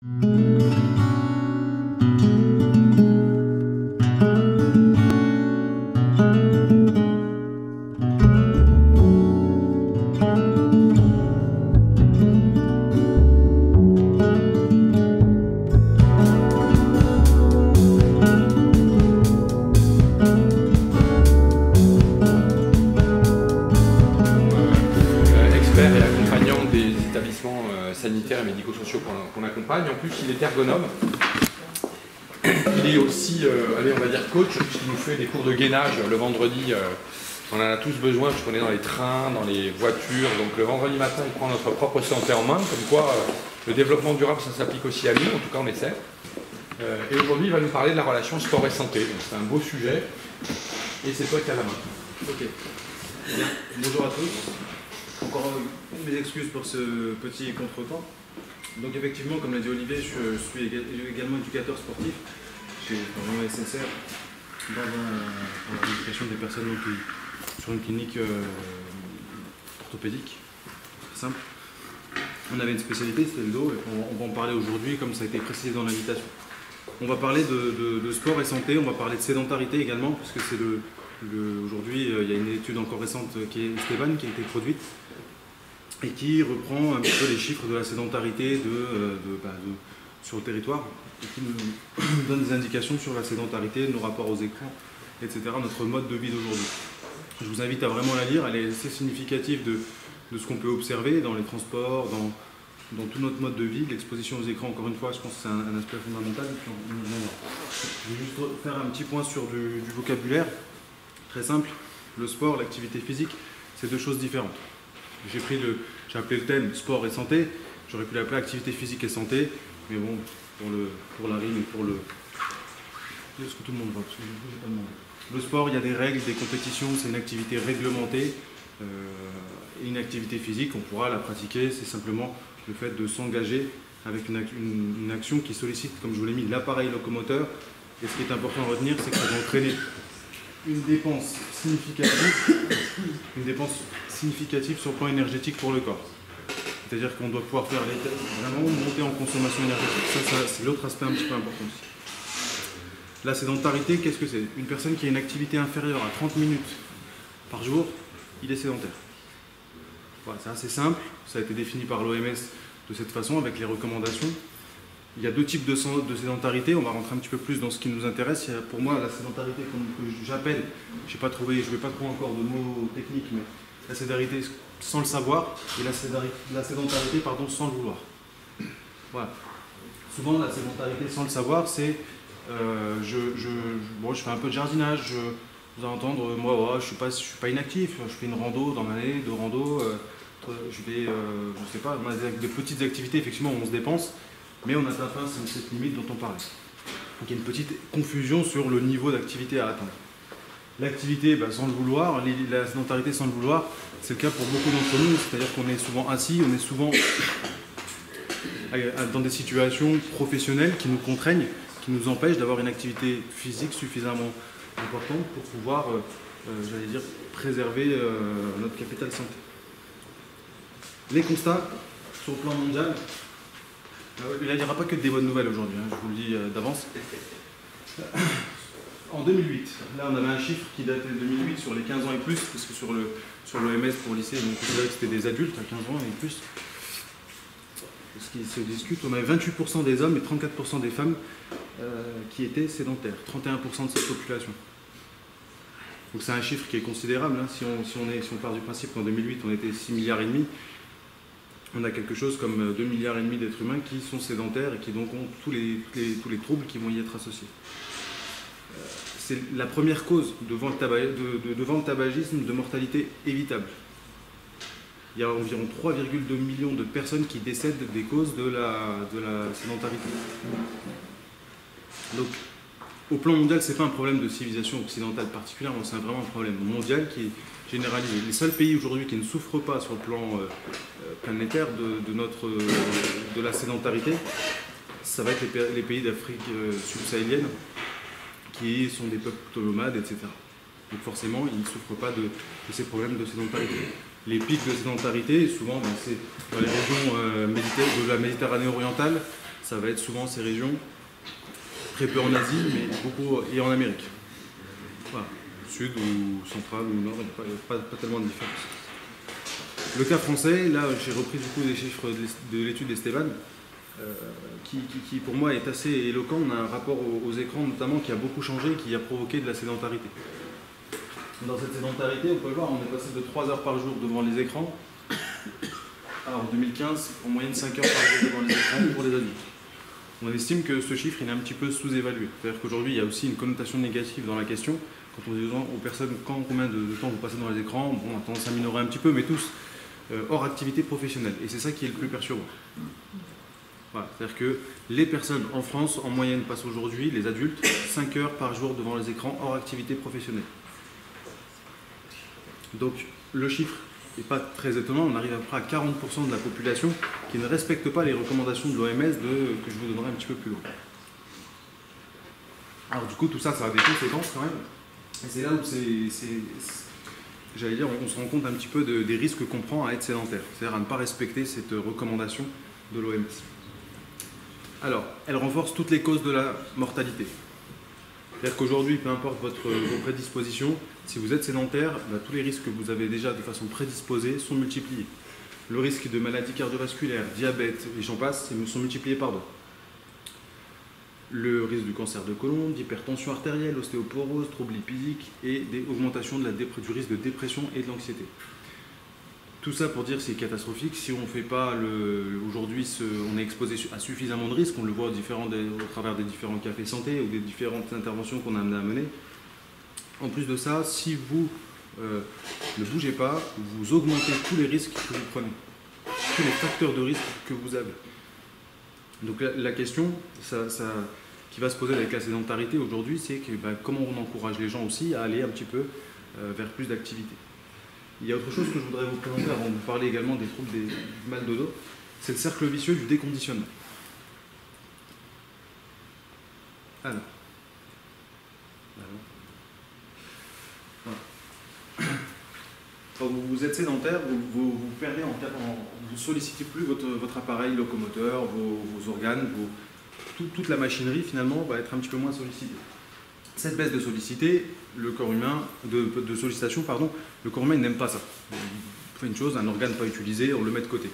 Expert et accompagnant des établissements sanitaires et médico-sociaux qu'on accompagne. En plus, il est ergonome. Il est aussi, allez, on va dire coach, puisqu'il nous fait des cours de gainage le vendredi. On en a tous besoin, puisqu'on est dans les trains, dans les voitures. Donc le vendredi matin, il prend notre propre santé en main. Comme quoi, le développement durable, ça s'applique aussi à nous. En tout cas, on essaie. Et aujourd'hui, il va nous parler de la relation sport et santé. Donc c'est un beau sujet. Et c'est toi qui as la main. Ok. Bien. Bonjour à tous. Encore mes excuses pour ce petit contretemps. Donc effectivement, comme l'a dit Olivier, je suis également éducateur sportif chez SSR dans l'éducation des personnes sur une clinique orthopédique. C'est simple. On avait une spécialité, c'était le dos, et on va en parler aujourd'hui comme ça a été précisé dans l'invitation. On va parler de sport et santé, on va parler de sédentarité également, parce que c'est aujourd'hui, il y a une étude encore récente qui est Esteban qui a été produite et qui reprend un petit peu les chiffres de la sédentarité sur le territoire et qui nous donne des indications sur la sédentarité, nos rapports aux écrans, etc., notre mode de vie d'aujourd'hui. Je vous invite à vraiment la lire, elle est assez significative de ce qu'on peut observer dans les transports, dans tout notre mode de vie. L'exposition aux écrans, encore une fois, je pense que c'est un aspect fondamental. Je vais juste faire un petit point sur du vocabulaire. Très simple, le sport, l'activité physique, c'est deux choses différentes. J'ai appelé le thème sport et santé, j'aurais pu l'appeler activité physique et santé, mais bon, pour la rime et pour le... Est-ce que tout le monde voit? Parce que je n'ai pas demandé. Le sport, il y a des règles, des compétitions, c'est une activité réglementée. Et une activité physique, on pourra la pratiquer, c'est simplement le fait de s'engager avec une action qui sollicite, comme je vous l'ai mis, l'appareil locomoteur. Et ce qui est important à retenir, c'est que ça va entraîner une dépense significative sur le plan énergétique pour le corps. C'est-à-dire qu'on doit pouvoir faire vraiment monter en consommation énergétique. Ça c'est l'autre aspect un petit peu important aussi. La sédentarité, qu'est-ce que c'est? Une personne qui a une activité inférieure à 30 minutes par jour, il est sédentaire. Voilà, c'est assez simple, ça a été défini par l'OMS de cette façon avec les recommandations. Il y a deux types de sédentarité, on va rentrer un petit peu plus dans ce qui nous intéresse. Il y a pour moi la sédentarité que j'appelle, je ne vais pas trouver encore de mots techniques, mais la sédentarité sans le savoir et la sédentarité sans le vouloir. Voilà. Souvent la sédentarité sans le savoir, c'est je fais un peu de jardinage, vous allez entendre, moi je suis pas inactif, je fais une rando dans l'année, deux randos, je sais pas, on a des petites activités effectivement où on se dépense, mais on n'atteint pas cette limite dont on parlait. Donc il y a une petite confusion sur le niveau d'activité à atteindre. L'activité sans le vouloir, la sédentarité sans le vouloir, c'est le cas pour beaucoup d'entre nous, c'est-à-dire qu'on est souvent assis, on est souvent dans des situations professionnelles qui nous contraignent, qui nous empêchent d'avoir une activité physique suffisamment importante pour pouvoir, préserver notre capital santé. Les constats sur le plan mondial, il n'y aura pas que des bonnes nouvelles aujourd'hui, je vous le dis d'avance. En 2008, là on avait un chiffre qui datait de 2008 sur les 15 ans et plus, parce que sur l'OMS pour le lycée, on considérait que c'était des adultes à 15 ans et plus. Ce qui se discute, on avait 28% des hommes et 34% des femmes qui étaient sédentaires, 31% de cette population. Donc c'est un chiffre qui est considérable, hein. Si on part du principe qu'en 2008 on était 6,5 milliards, on a quelque chose comme 2,5 milliards d'êtres humains qui sont sédentaires et qui donc ont tous les troubles qui vont y être associés. C'est la première cause devant le tabagisme de mortalité évitable. Il y a environ 3,2 millions de personnes qui décèdent des causes de la sédentarité. Donc, au plan mondial, ce n'est pas un problème de civilisation occidentale particulièrement, c'est vraiment un problème mondial qui est généralisé. Les seuls pays aujourd'hui qui ne souffrent pas sur le plan planétaire de la sédentarité, ça va être les pays d'Afrique subsahélienne, qui sont des peuples nomades, etc. Donc forcément, ils ne souffrent pas de ces problèmes de sédentarité. Les pics de sédentarité, souvent, c'est dans les régions de la Méditerranée orientale, ça va être souvent ces régions, très peu en Asie, mais beaucoup et en Amérique. Voilà. Sud ou central ou nord, il n'y a pas tellement de différence. Le cas français, là j'ai repris du coup des chiffres de l'étude d'Esteban, qui pour moi est assez éloquent. On a un rapport aux écrans notamment qui a beaucoup changé, qui a provoqué de la sédentarité. Dans cette sédentarité, on peut le voir, on est passé de 3 heures par jour devant les écrans. Alors en 2015, en moyenne 5 heures par jour devant les écrans pour les adultes. On estime que ce chiffre il est un petit peu sous-évalué. C'est-à-dire qu'aujourd'hui, il y a aussi une connotation négative dans la question. Quand on dit aux personnes combien de temps vous passez dans les écrans, bon, on a tendance à minorer un petit peu, mais tous hors activité professionnelle. Et c'est ça qui est le plus perturbant. Voilà. C'est-à-dire que les personnes en France, en moyenne, passent aujourd'hui, les adultes, 5 heures par jour devant les écrans hors activité professionnelle. Donc le chiffre n'est pas très étonnant, on arrive à peu près à 40% de la population qui ne respecte pas les recommandations de l'OMS que je vous donnerai un petit peu plus loin. Alors du coup tout ça, ça a des conséquences quand même. Et c'est là où j'allais dire, on se rend compte un petit peu des risques qu'on prend à être sédentaire, c'est-à-dire à ne pas respecter cette recommandation de l'OMS. Alors, elle renforce toutes les causes de la mortalité. C'est-à-dire qu'aujourd'hui, peu importe vos prédispositions, si vous êtes sédentaire, tous les risques que vous avez déjà de façon prédisposée sont multipliés. Le risque de maladies cardiovasculaires, diabète, et j'en passe, sont multipliés par 2. Le risque du cancer de côlon, d'hypertension artérielle, ostéoporose, troubles lipidiques et des augmentations du risque de dépression et de l'anxiété. Tout ça pour dire que c'est catastrophique. Si on ne fait pas aujourd'hui, on est exposé à suffisamment de risques, on le voit au travers des différents cafés santé ou des différentes interventions qu'on a amené à mener. En plus de ça, si vous ne bougez pas, vous augmentez tous les risques que vous prenez, tous les facteurs de risque que vous avez. Donc la question qui va se poser avec la sédentarité aujourd'hui, c'est que, comment on encourage les gens aussi à aller un petit peu vers plus d'activité. Il y a autre chose que je voudrais vous présenter avant de vous parler également des troubles du mal de dos, c'est le cercle vicieux du déconditionnement. Alors. Voilà. Quand vous êtes sédentaire, vous perdez vous sollicitez plus votre appareil locomoteur, vos organes, toute la machinerie finalement va être un petit peu moins sollicitée. Cette baisse de sollicitation, le corps humain n'aime pas ça. On fait une chose, un organe pas utilisé, on le met de côté.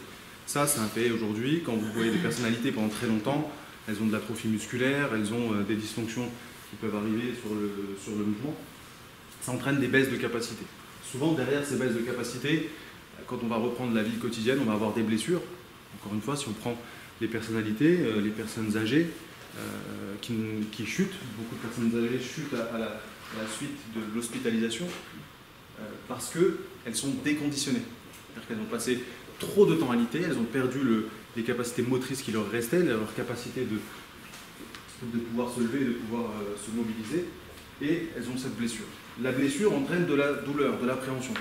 Ça, c'est un fait aujourd'hui. Quand vous voyez des personnalités pendant très longtemps, elles ont de l'atrophie musculaire, elles ont des dysfonctions qui peuvent arriver sur le mouvement. Ça entraîne des baisses de capacité. Souvent, derrière ces baisses de capacité, quand on va reprendre la vie quotidienne, on va avoir des blessures. Encore une fois, si on prend les personnalités, les personnes âgées, qui chutent, beaucoup de personnes âgées chutent à la suite de l'hospitalisation parce qu'elles sont déconditionnées. C'est-à-dire qu'elles ont passé trop de temps alitées, elles ont perdu les capacités motrices qui leur restaient, leur capacité de pouvoir se lever, de pouvoir se mobiliser, et elles ont cette blessure. La blessure entraîne de la douleur, de l'appréhension.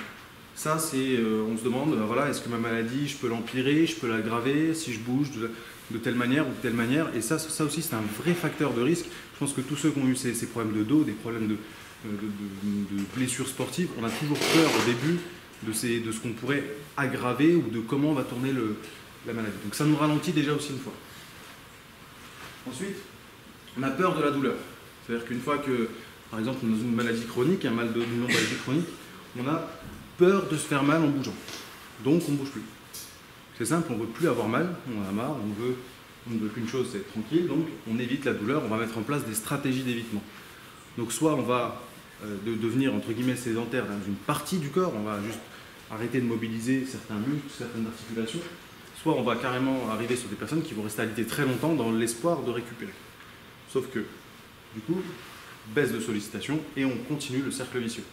Ça, on se demande, voilà, est-ce que ma maladie, je peux l'empirer, je peux l'aggraver, si je bouge de telle manière ou de telle manière. Et ça aussi, c'est un vrai facteur de risque. Je pense que tous ceux qui ont eu ces problèmes de dos, des problèmes de blessures sportives, on a toujours peur au début de ce qu'on pourrait aggraver ou de comment va tourner la maladie. Donc ça nous ralentit déjà aussi une fois. Ensuite, on a peur de la douleur. C'est-à-dire qu'une fois que, par exemple, on a une maladie chronique, une maladie chronique, on a peur de se faire mal en bougeant. Donc on ne bouge plus. C'est simple, on ne veut plus avoir mal, on en a marre, on ne veut qu'une chose, c'est être tranquille, donc on évite la douleur, on va mettre en place des stratégies d'évitement. Donc soit on va devenir entre guillemets sédentaire dans une partie du corps, on va juste arrêter de mobiliser certains muscles, certaines articulations, soit on va carrément arriver sur des personnes qui vont rester alitées très longtemps dans l'espoir de récupérer. Sauf que, du coup, baisse de sollicitation et on continue le cercle vicieux.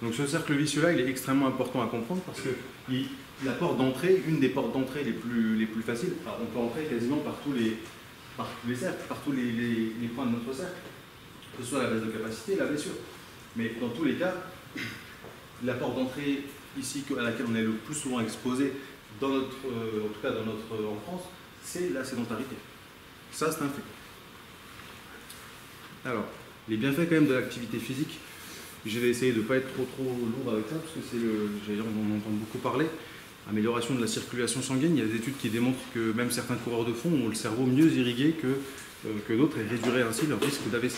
Donc ce cercle vicieux-là, il est extrêmement important à comprendre parce que la porte d'entrée, une des portes d'entrée les plus faciles, on peut entrer quasiment par tous les cercles, par tous les points de notre cercle, que ce soit la baisse de capacité, la blessure. Mais dans tous les cas, la porte d'entrée ici à laquelle on est le plus souvent exposé, en tout cas dans notre enfance, c'est la sédentarité. Ça, c'est un fait. Alors, les bienfaits quand même de l'activité physique, je vais essayer de ne pas être trop lourd avec ça, parce que on en entend beaucoup parler, Amélioration de la circulation sanguine, il y a des études qui démontrent que même certains coureurs de fond ont le cerveau mieux irrigué que d'autres et réduiraient ainsi leur risque d'AVC.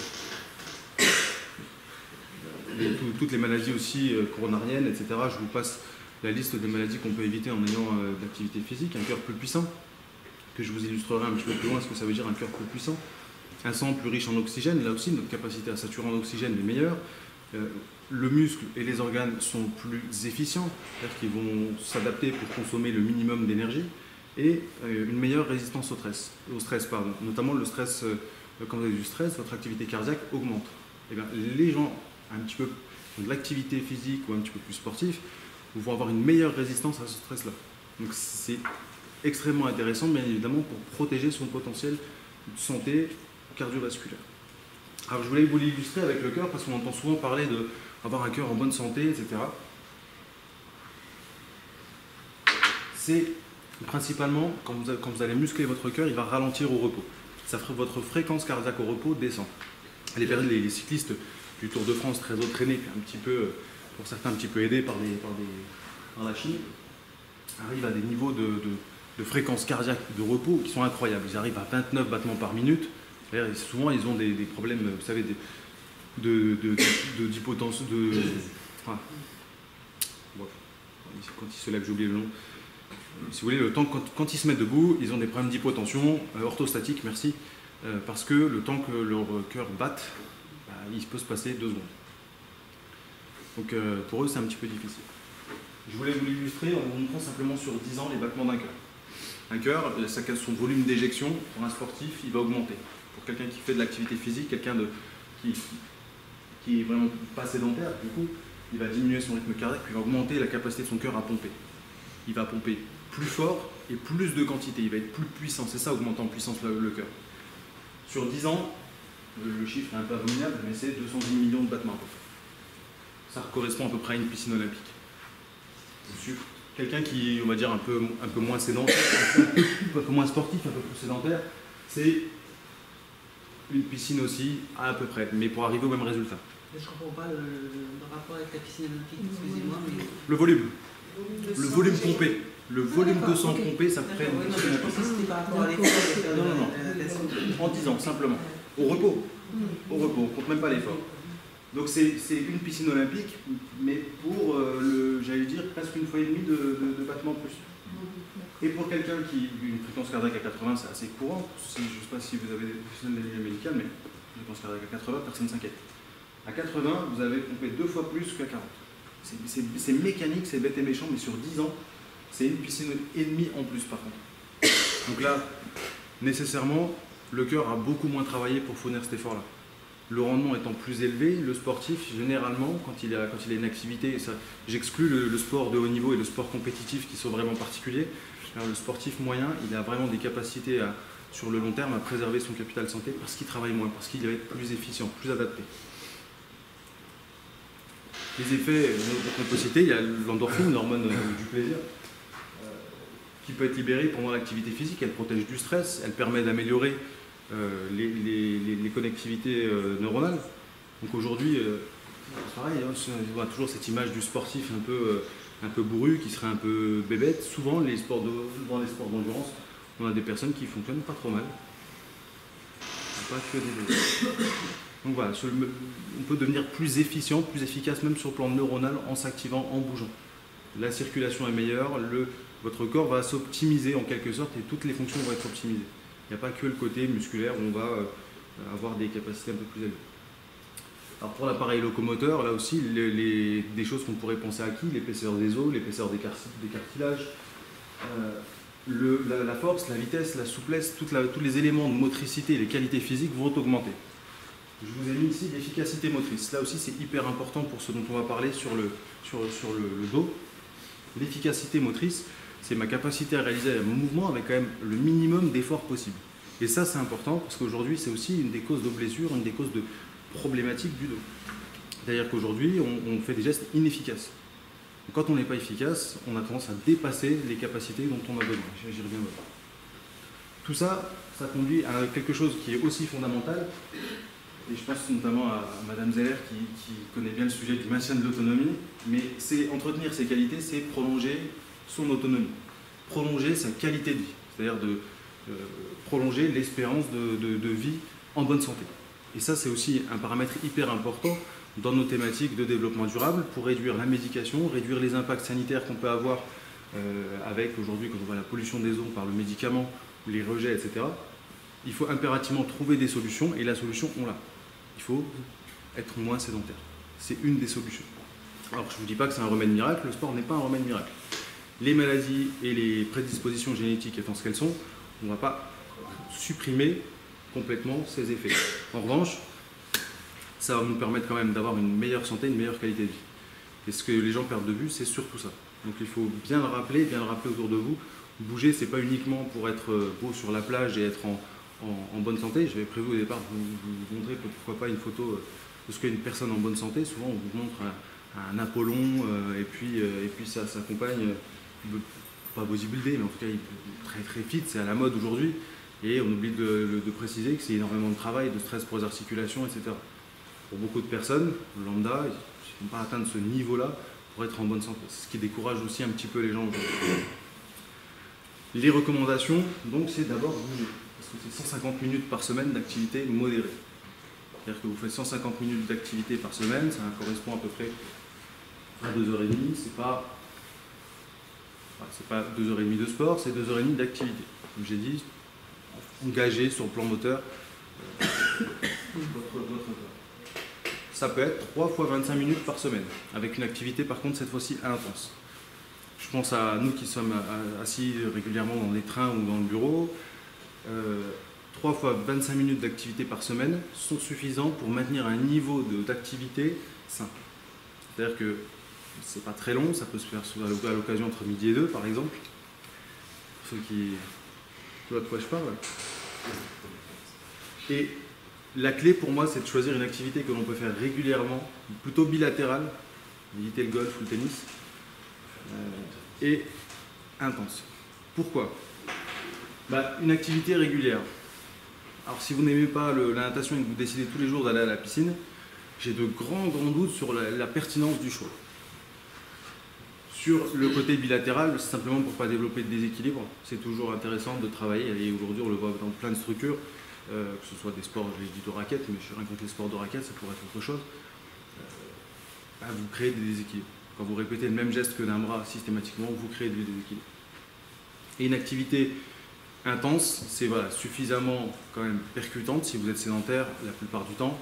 Toutes les maladies aussi coronariennes, etc. Je vous passe la liste des maladies qu'on peut éviter en ayant de l'activité physique. Un cœur plus puissant, que je vous illustrerai un petit peu plus loin ce que ça veut dire un cœur plus puissant. Un sang plus riche en oxygène, là aussi notre capacité à saturer en oxygène est meilleure. Le muscle et les organes sont plus efficients, c'est-à-dire qu'ils vont s'adapter pour consommer le minimum d'énergie, et une meilleure résistance au stress, notamment le stress, quand vous avez du stress, votre activité cardiaque augmente. Et bien, les gens un petit peu de l'activité physique ou un petit peu plus sportifs vont avoir une meilleure résistance à ce stress-là. Donc c'est extrêmement intéressant, bien évidemment, pour protéger son potentiel de santé cardiovasculaire. Alors je voulais vous l'illustrer avec le cœur parce qu'on entend souvent parler d'avoir un cœur en bonne santé, etc. C'est principalement, quand vous allez muscler votre cœur, il va ralentir au repos. Votre fréquence cardiaque au repos descend. Les cyclistes du Tour de France très entraînés, un petit peu, pour certains un petit peu aidés par la chimie, arrivent à des niveaux de fréquence cardiaque de repos qui sont incroyables. Ils arrivent à 29 battements par minute. Souvent, ils ont des problèmes, vous savez, d'hypotension, quand ils se lèvent, j'ai oublié le nom. Si vous voulez, quand ils se mettent debout, ils ont des problèmes d'hypotension orthostatique, merci, parce que le temps que leur cœur batte, il peut se passer 2 secondes. Donc pour eux, c'est un petit peu difficile. Je voulais vous l'illustrer en vous montrant simplement sur 10 ans les battements d'un cœur. Un cœur, son volume d'éjection, pour un sportif, il va augmenter. Pour quelqu'un qui fait de l'activité physique, quelqu'un qui est vraiment pas sédentaire, du coup, il va diminuer son rythme cardiaque, puis il va augmenter la capacité de son cœur à pomper. Il va pomper plus fort et plus de quantité, il va être plus puissant. C'est ça, augmenter en puissance le cœur. Sur 10 ans, le chiffre est un peu abominable, mais c'est 210 millions de battements. Ça correspond à peu près à une piscine olympique. Sur quelqu'un qui, on va dire, un peu moins sédentaire, un peu moins sportif, un peu plus sédentaire, c'est une piscine aussi, à peu près, mais pour arriver au même résultat. Je ne comprends pas le rapport avec la piscine olympique, excusez-moi. Mais... Le volume. Le volume pompé. Le volume de sang pompé, ça ferait une piscine olympique. C'était par rapport à l'effort. Non. En 10 ans, simplement. Au repos. Au repos, on ne compte même pas l'effort. Donc c'est une piscine olympique, mais pour, j'allais dire, presque une fois et demie de battements plus. Et pour quelqu'un qui a une fréquence cardiaque à 80, c'est assez courant. Je ne sais pas si vous avez des professionnels de milieu médical, mais une fréquence cardiaque à 80, personne ne s'inquiète. À 80, vous avez pompé 2 fois plus qu'à 40. C'est mécanique, c'est bête et méchant, mais sur 10 ans, c'est une piscine et demie en plus par contre. Donc là, nécessairement, le cœur a beaucoup moins travaillé pour fournir cet effort-là. Le rendement étant plus élevé, le sportif, généralement, quand il a une activité, j'exclus le sport de haut niveau et le sport compétitif qui sont vraiment particuliers. Alors, le sportif moyen, il a vraiment des capacités sur le long terme à préserver son capital santé parce qu'il travaille moins, parce qu'il va être plus efficient, plus adapté. Les effets qu'on peut citer, il y a l'endorphine, l'hormone du plaisir, qui peut être libérée pendant l'activité physique. Elle protège du stress, elle permet d'améliorer les connectivités neuronales. Donc aujourd'hui, c'est pareil, on voit toujours cette image du sportif un peu bourru, qui serait un peu bébête. Souvent, dans les sports d'endurance, on a des personnes qui fonctionnent pas trop mal. Pas que des bébés. Donc voilà, on peut devenir plus efficient, plus efficace même sur le plan neuronal en s'activant, en bougeant. La circulation est meilleure, votre corps va s'optimiser en quelque sorte et toutes les fonctions vont être optimisées. Il n'y a pas que le côté musculaire où on va avoir des capacités un peu plus élevées. Alors pour l'appareil locomoteur, là aussi, des choses qu'on pourrait penser acquis, l'épaisseur des os, l'épaisseur des cartilages, la force, la vitesse, la souplesse, tous les éléments de motricité et les qualités physiques vont augmenter. Je vous ai mis ici l'efficacité motrice. Là aussi, c'est hyper important pour ce dont on va parler sur le dos. L'efficacité motrice, c'est ma capacité à réaliser un mouvement avec quand même le minimum d'effort possible. Et ça, c'est important parce qu'aujourd'hui, c'est aussi une des causes de blessures, une des causes de problématiques du dos. C'est-à-dire qu'aujourd'hui, on fait des gestes inefficaces. Quand on n'est pas efficace, on a tendance à dépasser les capacités dont on a besoin. J'y reviendrai. Tout ça, ça conduit à quelque chose qui est aussi fondamental. Et je pense notamment à Madame Zeller qui connaît bien le sujet du maintien de l'autonomie. Mais c'est entretenir ces qualités, c'est prolonger son autonomie, prolonger sa qualité de vie, c'est-à-dire de prolonger l'espérance de vie en bonne santé. Et ça, c'est aussi un paramètre hyper important dans nos thématiques de développement durable pour réduire la médication, réduire les impacts sanitaires qu'on peut avoir avec aujourd'hui, quand on voit la pollution des eaux par le médicament, les rejets, etc. Il faut impérativement trouver des solutions et la solution, on l'a. Il faut être moins sédentaire. C'est une des solutions. Alors, je ne vous dis pas que c'est un remède miracle, le sport n'est pas un remède miracle. Les maladies et les prédispositions génétiques étant ce qu'elles sont, on ne va pas supprimer complètement ces effets. En revanche, ça va nous permettre quand même d'avoir une meilleure santé, une meilleure qualité de vie. Et ce que les gens perdent de vue, c'est surtout ça. Donc il faut bien le rappeler autour de vous. Bouger, c'est pas uniquement pour être beau sur la plage et être en bonne santé. J'avais prévu au départ de vous montrer pourquoi pas une photo de ce qu'est une personne en bonne santé. Souvent, on vous montre un Apollon et puis ça s'accompagne, pas bodybuildé, mais en tout cas très très fit, c'est à la mode aujourd'hui. Et on oublie de préciser que c'est énormément de travail, de stress pour les articulations, etc. Pour beaucoup de personnes, lambda, ils ne vont pas atteindre ce niveau-là pour être en bonne santé. C'est ce qui décourage aussi un petit peu les gens aujourd'hui. Les recommandations, donc, c'est d'abord bouger. Parce que c'est 150 minutes par semaine d'activité modérée. C'est-à-dire que vous faites 150 minutes d'activité par semaine, ça correspond à peu près à 2h30. C'est pas 2h30 de sport, c'est 2h30 d'activité. Comme j'ai dit, engagé sur le plan moteur votre corps. Ça peut être 3 fois 25 minutes par semaine, avec une activité par contre cette fois-ci intense. Je pense à nous qui sommes assis régulièrement dans les trains ou dans le bureau. 3 fois 25 minutes d'activité par semaine sont suffisants pour maintenir un niveau d'activité sain. C'est-à-dire que c'est pas très long, ça peut se faire à l'occasion entre midi et 2 par exemple. Pour ceux qui voient de quoi je parle. Et la clé pour moi, c'est de choisir une activité que l'on peut faire régulièrement, plutôt bilatérale, éviter le golf ou le tennis, et intense. Pourquoi ? Une activité régulière. Alors si vous n'aimez pas la natation et que vous décidez tous les jours d'aller à la piscine, j'ai de grands doutes sur la pertinence du choix. Sur le côté bilatéral, c'est simplement pour ne pas développer de déséquilibre. C'est toujours intéressant de travailler, et aujourd'hui on le voit dans plein de structures, que ce soit des sports, je dis de raquettes, mais je suis rien contre les sports de raquettes, ça pourrait être autre chose. Vous créez des déséquilibres. Quand vous répétez le même geste que d'un bras systématiquement, vous créez des déséquilibres. Et une activité intense, c'est suffisamment quand même percutante si vous êtes sédentaire la plupart du temps,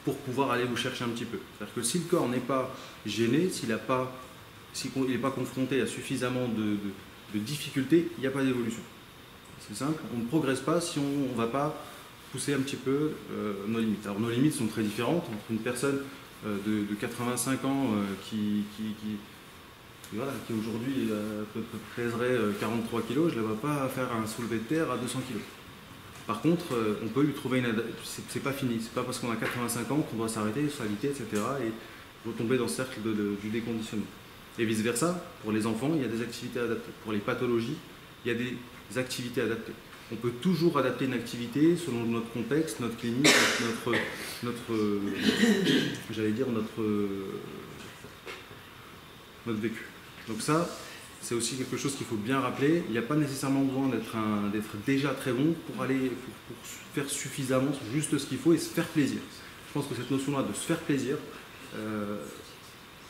pour pouvoir aller vous chercher un petit peu. C'est-à-dire que si le corps n'est pas gêné, s'il n'est pas confronté à suffisamment de difficultés, il n'y a pas d'évolution. C'est simple, on ne progresse pas si on ne va pas pousser un petit peu nos limites. Alors nos limites sont très différentes entre une personne de 85 ans qui aujourd'hui pèserait 43 kg, je ne la vois pas faire un soulevé de terre à 200 kg. Par contre, on peut lui trouver c'est pas fini, c'est pas parce qu'on a 85 ans qu'on doit s'arrêter, s'aliter, etc. et retomber dans ce cercle du déconditionnement. Et vice versa, pour les enfants, il y a des activités adaptées. Pour les pathologies, il y a des activités adaptées. On peut toujours adapter une activité selon notre contexte, notre clinique, notre vécu. Donc ça, c'est aussi quelque chose qu'il faut bien rappeler. Il n'y a pas nécessairement besoin d'être déjà très bon pour faire suffisamment juste ce qu'il faut et se faire plaisir. Je pense que cette notion-là de se faire plaisir,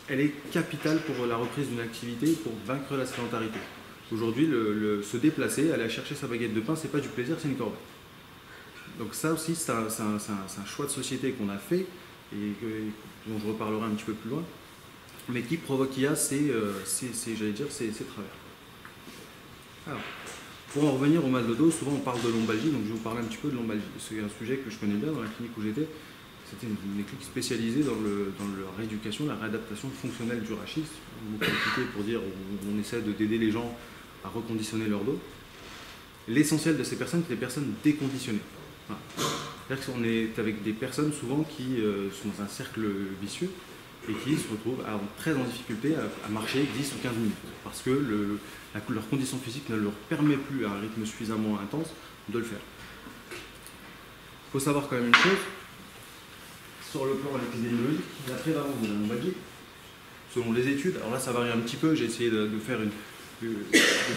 elle est capitale pour la reprise d'une activité, pour vaincre la sédentarité. Aujourd'hui, se déplacer, aller chercher sa baguette de pain, c'est pas du plaisir, c'est une corvée. Donc ça aussi, c'est un choix de société qu'on a fait et dont je reparlerai un petit peu plus loin, mais qui provoque ces travers. Alors, pour en revenir au mal de dos, souvent on parle de lombalgie, donc je vais vous parler un petit peu de lombalgie. C'est un sujet que je connais bien dans la clinique où j'étais. C'était une clinique spécialisée dans la rééducation, la réadaptation fonctionnelle du rachis. Vous compliqué pour dire on essaie d'aider les gens à reconditionner leur dos. L'essentiel de ces personnes, c'est des personnes déconditionnées. Voilà. C'est-à-dire qu'on est avec des personnes souvent qui sont dans un cercle vicieux et qui se retrouvent très en difficulté à marcher 10 ou 15 minutes parce que leur condition physique ne leur permet plus à un rythme suffisamment intense de le faire. Il faut savoir quand même une chose. Sur le plan épidémiologique, il y a très d'avance de la lombalgie. Selon les études, alors là ça varie un petit peu, j'ai essayé de faire de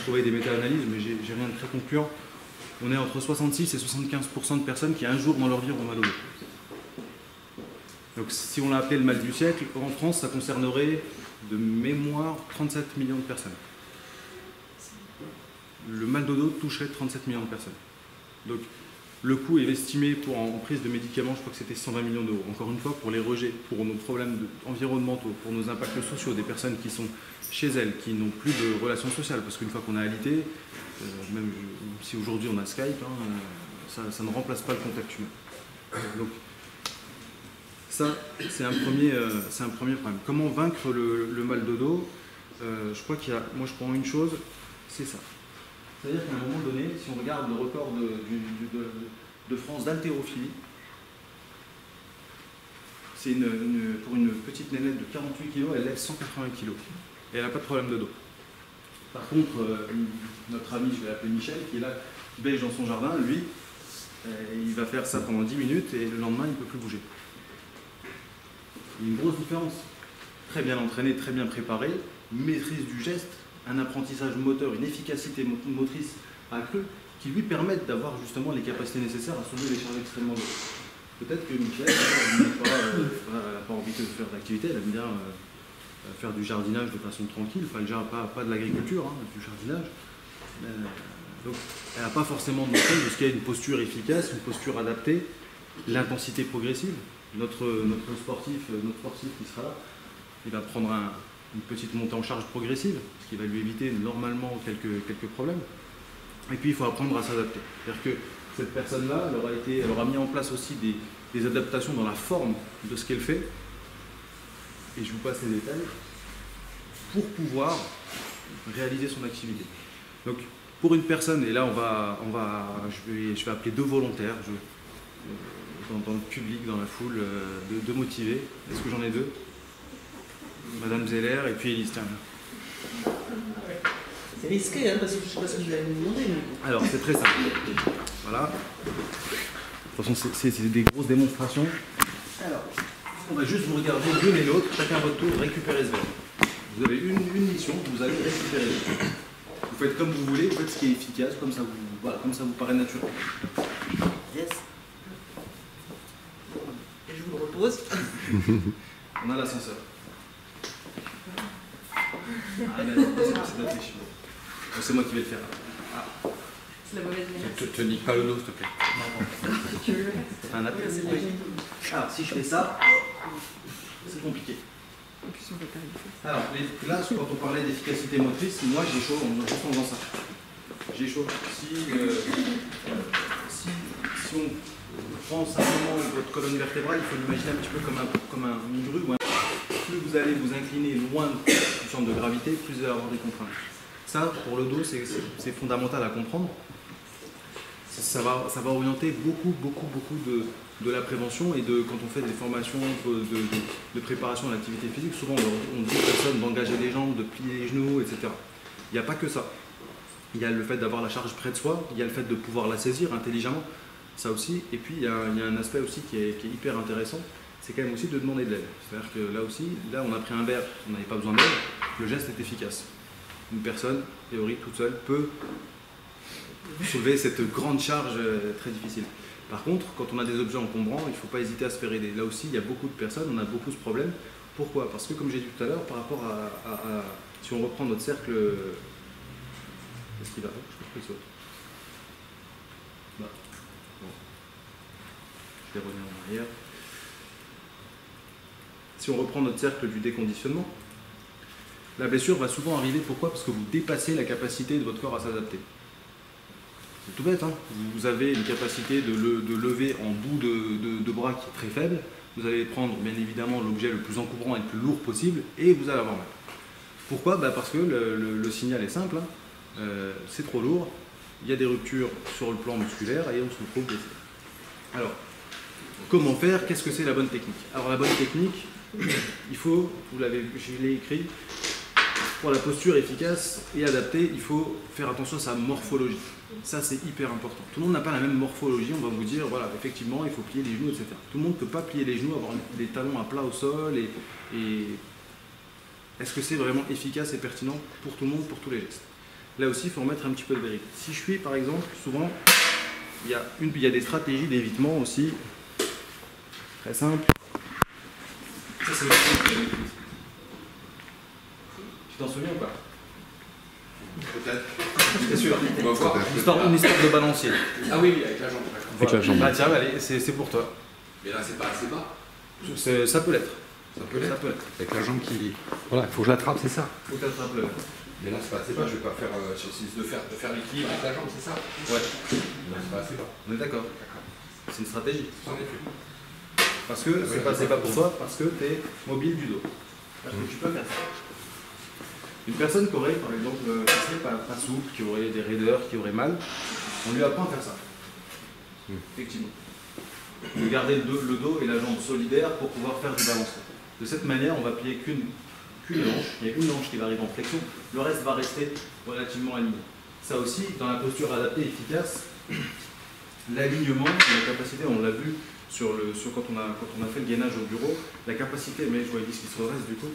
trouver des méta-analyses, mais j'ai rien de très concluant. On est entre 66 et 75% de personnes qui un jour dans leur vie auront mal au dos. Donc si on l'a appelé le mal du siècle, en France, ça concernerait de mémoire 37 millions de personnes. Le mal de dos toucherait 37 millions de personnes. Donc le coût est estimé en prise de médicaments, je crois que c'était 120 millions d'euros. Encore une fois, pour les rejets, pour nos problèmes environnementaux, pour nos impacts sociaux, des personnes qui sont chez elles, qui n'ont plus de relations sociales, parce qu'une fois qu'on a alité, même si aujourd'hui on a Skype, ça ne remplace pas le contact humain. Donc ça, c'est un premier problème. Comment vaincre le mal de dos? Je crois qu'il y a, moi je prends une chose, c'est ça. C'est-à-dire qu'à un moment donné, si on regarde le record de France d'haltérophilie, c'est pour une petite nénette de 48 kg, elle lève 180 kg. Et elle n'a pas de problème de dos. Par contre, notre ami, je vais l'appeler Michel, qui est là, qui bêche dans son jardin, lui, il va faire ça pendant 10 minutes et le lendemain, il ne peut plus bouger. Il y a une grosse différence. Très bien entraîné, très bien préparé, maîtrise du geste, un apprentissage moteur, une efficacité motrice accrue qui lui permettent d'avoir justement les capacités nécessaires à soulever les charges extrêmement lourdes. Peut-être que Michel n'a pas envie de faire d'activité, elle aime bien faire du jardinage de façon tranquille, enfin, pas de l'agriculture, du jardinage. Donc elle n'a pas forcément de notion de ce qu'il y a une posture efficace, une posture adaptée, l'intensité progressive. Notre sportif qui sera là, il va prendre une petite montée en charge progressive, ce qui va lui éviter normalement quelques problèmes. Et puis il faut apprendre à s'adapter. C'est-à-dire que cette personne-là, elle aura mis en place aussi des adaptations dans la forme de ce qu'elle fait. Et je vous passe les détails, pour pouvoir réaliser son activité. Donc pour une personne, et là je vais appeler deux volontaires, dans le public, dans la foule, deux motivés. Est-ce que j'en ai deux? Madame Zeller et puis Élise, tiens. C'est risqué, parce que je ne sais pas ce que je vais vous demander. Alors, c'est très simple. Voilà. De toute façon, c'est des grosses démonstrations. Alors, on va juste vous regarder l'une et l'autre, chacun à votre tour, récupérer ce verre. Vous avez une mission, vous allez récupérer le verre. Vous faites comme vous voulez, vous faites ce qui est efficace, comme ça vous paraît naturel. Yes. Et je vous le repose. On a l'ascenseur. Ah, c'est réfléchi. C'est moi qui vais le faire. Ah. C'est la mauvaise manière. Te nique pas le dos, s'il te plaît. C'est un appel. Alors, si je fais ça, c'est compliqué. Alors, là, quand on parlait d'efficacité motrice, moi j'ai chaud en faisant ça. J'ai chaud. Si on prend simplement votre colonne vertébrale, il faut l'imaginer un petit peu comme une grue. Plus vous allez vous incliner loin du centre de gravité, plus vous allez avoir des contraintes. Ça, pour le dos, c'est fondamental à comprendre. Ça va orienter beaucoup de la prévention et quand on fait des formations de préparation à l'activité physique, souvent on dit aux personnes d'engager les jambes, de plier les genoux, etc. Il n'y a pas que ça. Il y a le fait d'avoir la charge près de soi, il y a le fait de pouvoir la saisir intelligemment, ça aussi. Et puis il y a un aspect aussi qui est hyper intéressant, c'est quand même aussi de demander de l'aide. C'est-à-dire que là on a pris un verre, on n'avait pas besoin d'aide, le geste est efficace. Une personne, théorie, toute seule, peut soulever cette grande charge très difficile. Par contre, quand on a des objets encombrants, il ne faut pas hésiter à se faire aider. Là aussi, il y a beaucoup de personnes, on a beaucoup ce problème. Pourquoi? Parce que, comme j'ai dit tout à l'heure, par rapport à si on reprend notre cercle... Est-ce qu'il va? Je crois qu'il saute. Bon. Je vais revenir en arrière. Si on reprend notre cercle du déconditionnement, la blessure va souvent arriver. Pourquoi? Parce que vous dépassez la capacité de votre corps à s'adapter. C'est tout bête, hein. Vous avez une capacité de lever en bout de bras qui est très faible. Vous allez prendre bien évidemment l'objet le plus encombrant et le plus lourd possible et vous allez avoir mal. Pourquoi? Parce que le signal est simple, hein. C'est trop lourd, il y a des ruptures sur le plan musculaire et on se retrouve blessé. Alors, comment faire? Qu'est-ce que c'est la bonne technique? Alors la bonne technique, il faut, je l'ai écrit, pour la posture efficace et adaptée, il faut faire attention à sa morphologie. Ça, c'est hyper important. Tout le monde n'a pas la même morphologie. On va vous dire, voilà, effectivement, il faut plier les genoux, etc. Tout le monde ne peut pas plier les genoux, avoir des talons à plat au sol. Et est-ce que c'est vraiment efficace et pertinent pour tout le monde, pour tous les gestes? Là aussi, il faut remettre un petit peu de vérité. Si je suis, par exemple, souvent, il y a des stratégies d'évitement aussi, très simples. Ça, c'est le... Tu t'en souviens ou pas? Peut-être. C'est sûr. On va voir. Une histoire de balancier. Ah oui, avec la jambe. Avec la jambe. Ah tiens, allez, c'est pour toi. Mais là, c'est pas assez bas. Ça peut l'être. Ça peut l'être. Ça peut l'être. Avec la jambe qui... Voilà, il faut que je l'attrape, c'est ça. Faut que tu attrapes le... Mais là, c'est pas assez bas, je vais pas faire... de faire l'équilibre avec la jambe, c'est ça? Ouais. Là, c'est pas assez bas. On est d'accord. C'est une stratégie. C'en est plus. Parce que c'est pas pour toi, parce que tu es mobile du dos. Parce que tu peux faire ça. Une personne qui aurait, par exemple, pas souple, qui aurait des raideurs, qui aurait mal, on lui apprend à faire ça. Effectivement. De garder le dos et la jambe solidaires pour pouvoir faire du balancement. De cette manière, on va plier qu'une hanche. Il y a une hanche qui va arriver en flexion, le reste va rester relativement aligné. Ça aussi, dans la posture adaptée et efficace, l'alignement, la capacité, on l'a vu quand on a fait le gainage au bureau, la capacité, mais je vois ici qui se redresse du coup,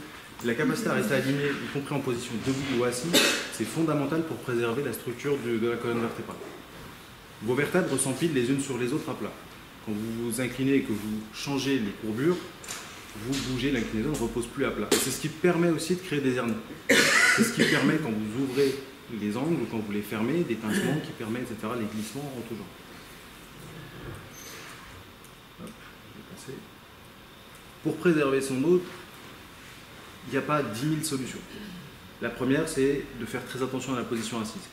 la capacité à rester aligné, y compris en position debout ou assis, c'est fondamental pour préserver la structure de la colonne vertébrale. Vos vertèbres s'empilent les unes sur les autres à plat. Quand vous vous inclinez et que vous changez les courbures, vous bougez, l'inclinaison ne repose plus à plat. C'est ce qui permet aussi de créer des hernies. C'est ce qui permet, quand vous ouvrez les angles ou quand vous les fermez, des pincements qui permettent, etc., les glissements en tout genre. Hop, je vais passer. Pour préserver son dos, il n'y a pas 10 000 solutions. La première, c'est de faire très attention à la position assise.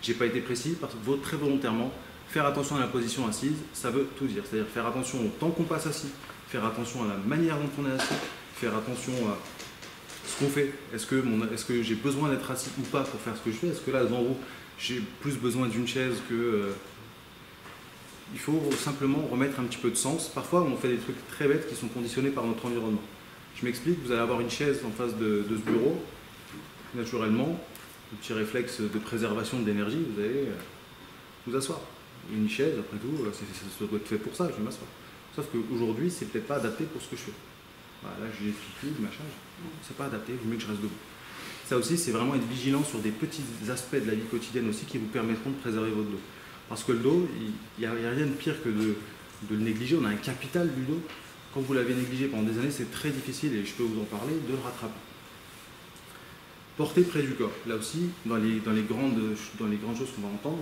Je n'ai pas été précis, parce que très volontairement, faire attention à la position assise, ça veut tout dire. C'est-à-dire faire attention au temps qu'on passe assis, faire attention à la manière dont on est assis, faire attention à ce qu'on fait. Est-ce que j'ai besoin d'être assis ou pas pour faire ce que je fais? Est-ce que là, devant vous, j'ai plus besoin d'une chaise que... Il faut simplement remettre un petit peu de sens. Parfois, on fait des trucs très bêtes qui sont conditionnés par notre environnement. Je m'explique, vous allez avoir une chaise en face de ce bureau, naturellement, un petit réflexe de préservation de l'énergie, vous allez vous asseoir. Une chaise, après tout, ça doit être fait pour ça, je vais m'asseoir. Sauf qu'aujourd'hui, c'est peut-être pas adapté pour ce que je fais. Voilà, là, j'ai des trucs, machin, c'est pas adapté, il vaut mieux que je reste debout. Ça aussi, c'est vraiment être vigilant sur des petits aspects de la vie quotidienne aussi qui vous permettront de préserver votre dos. Parce que le dos, il n'y a rien de pire que de le négliger. On a un capital du dos. Quand vous l'avez négligé pendant des années, c'est très difficile, et je peux vous en parler, de le rattraper. Porter près du corps. Là aussi, dans les grandes choses qu'on va entendre,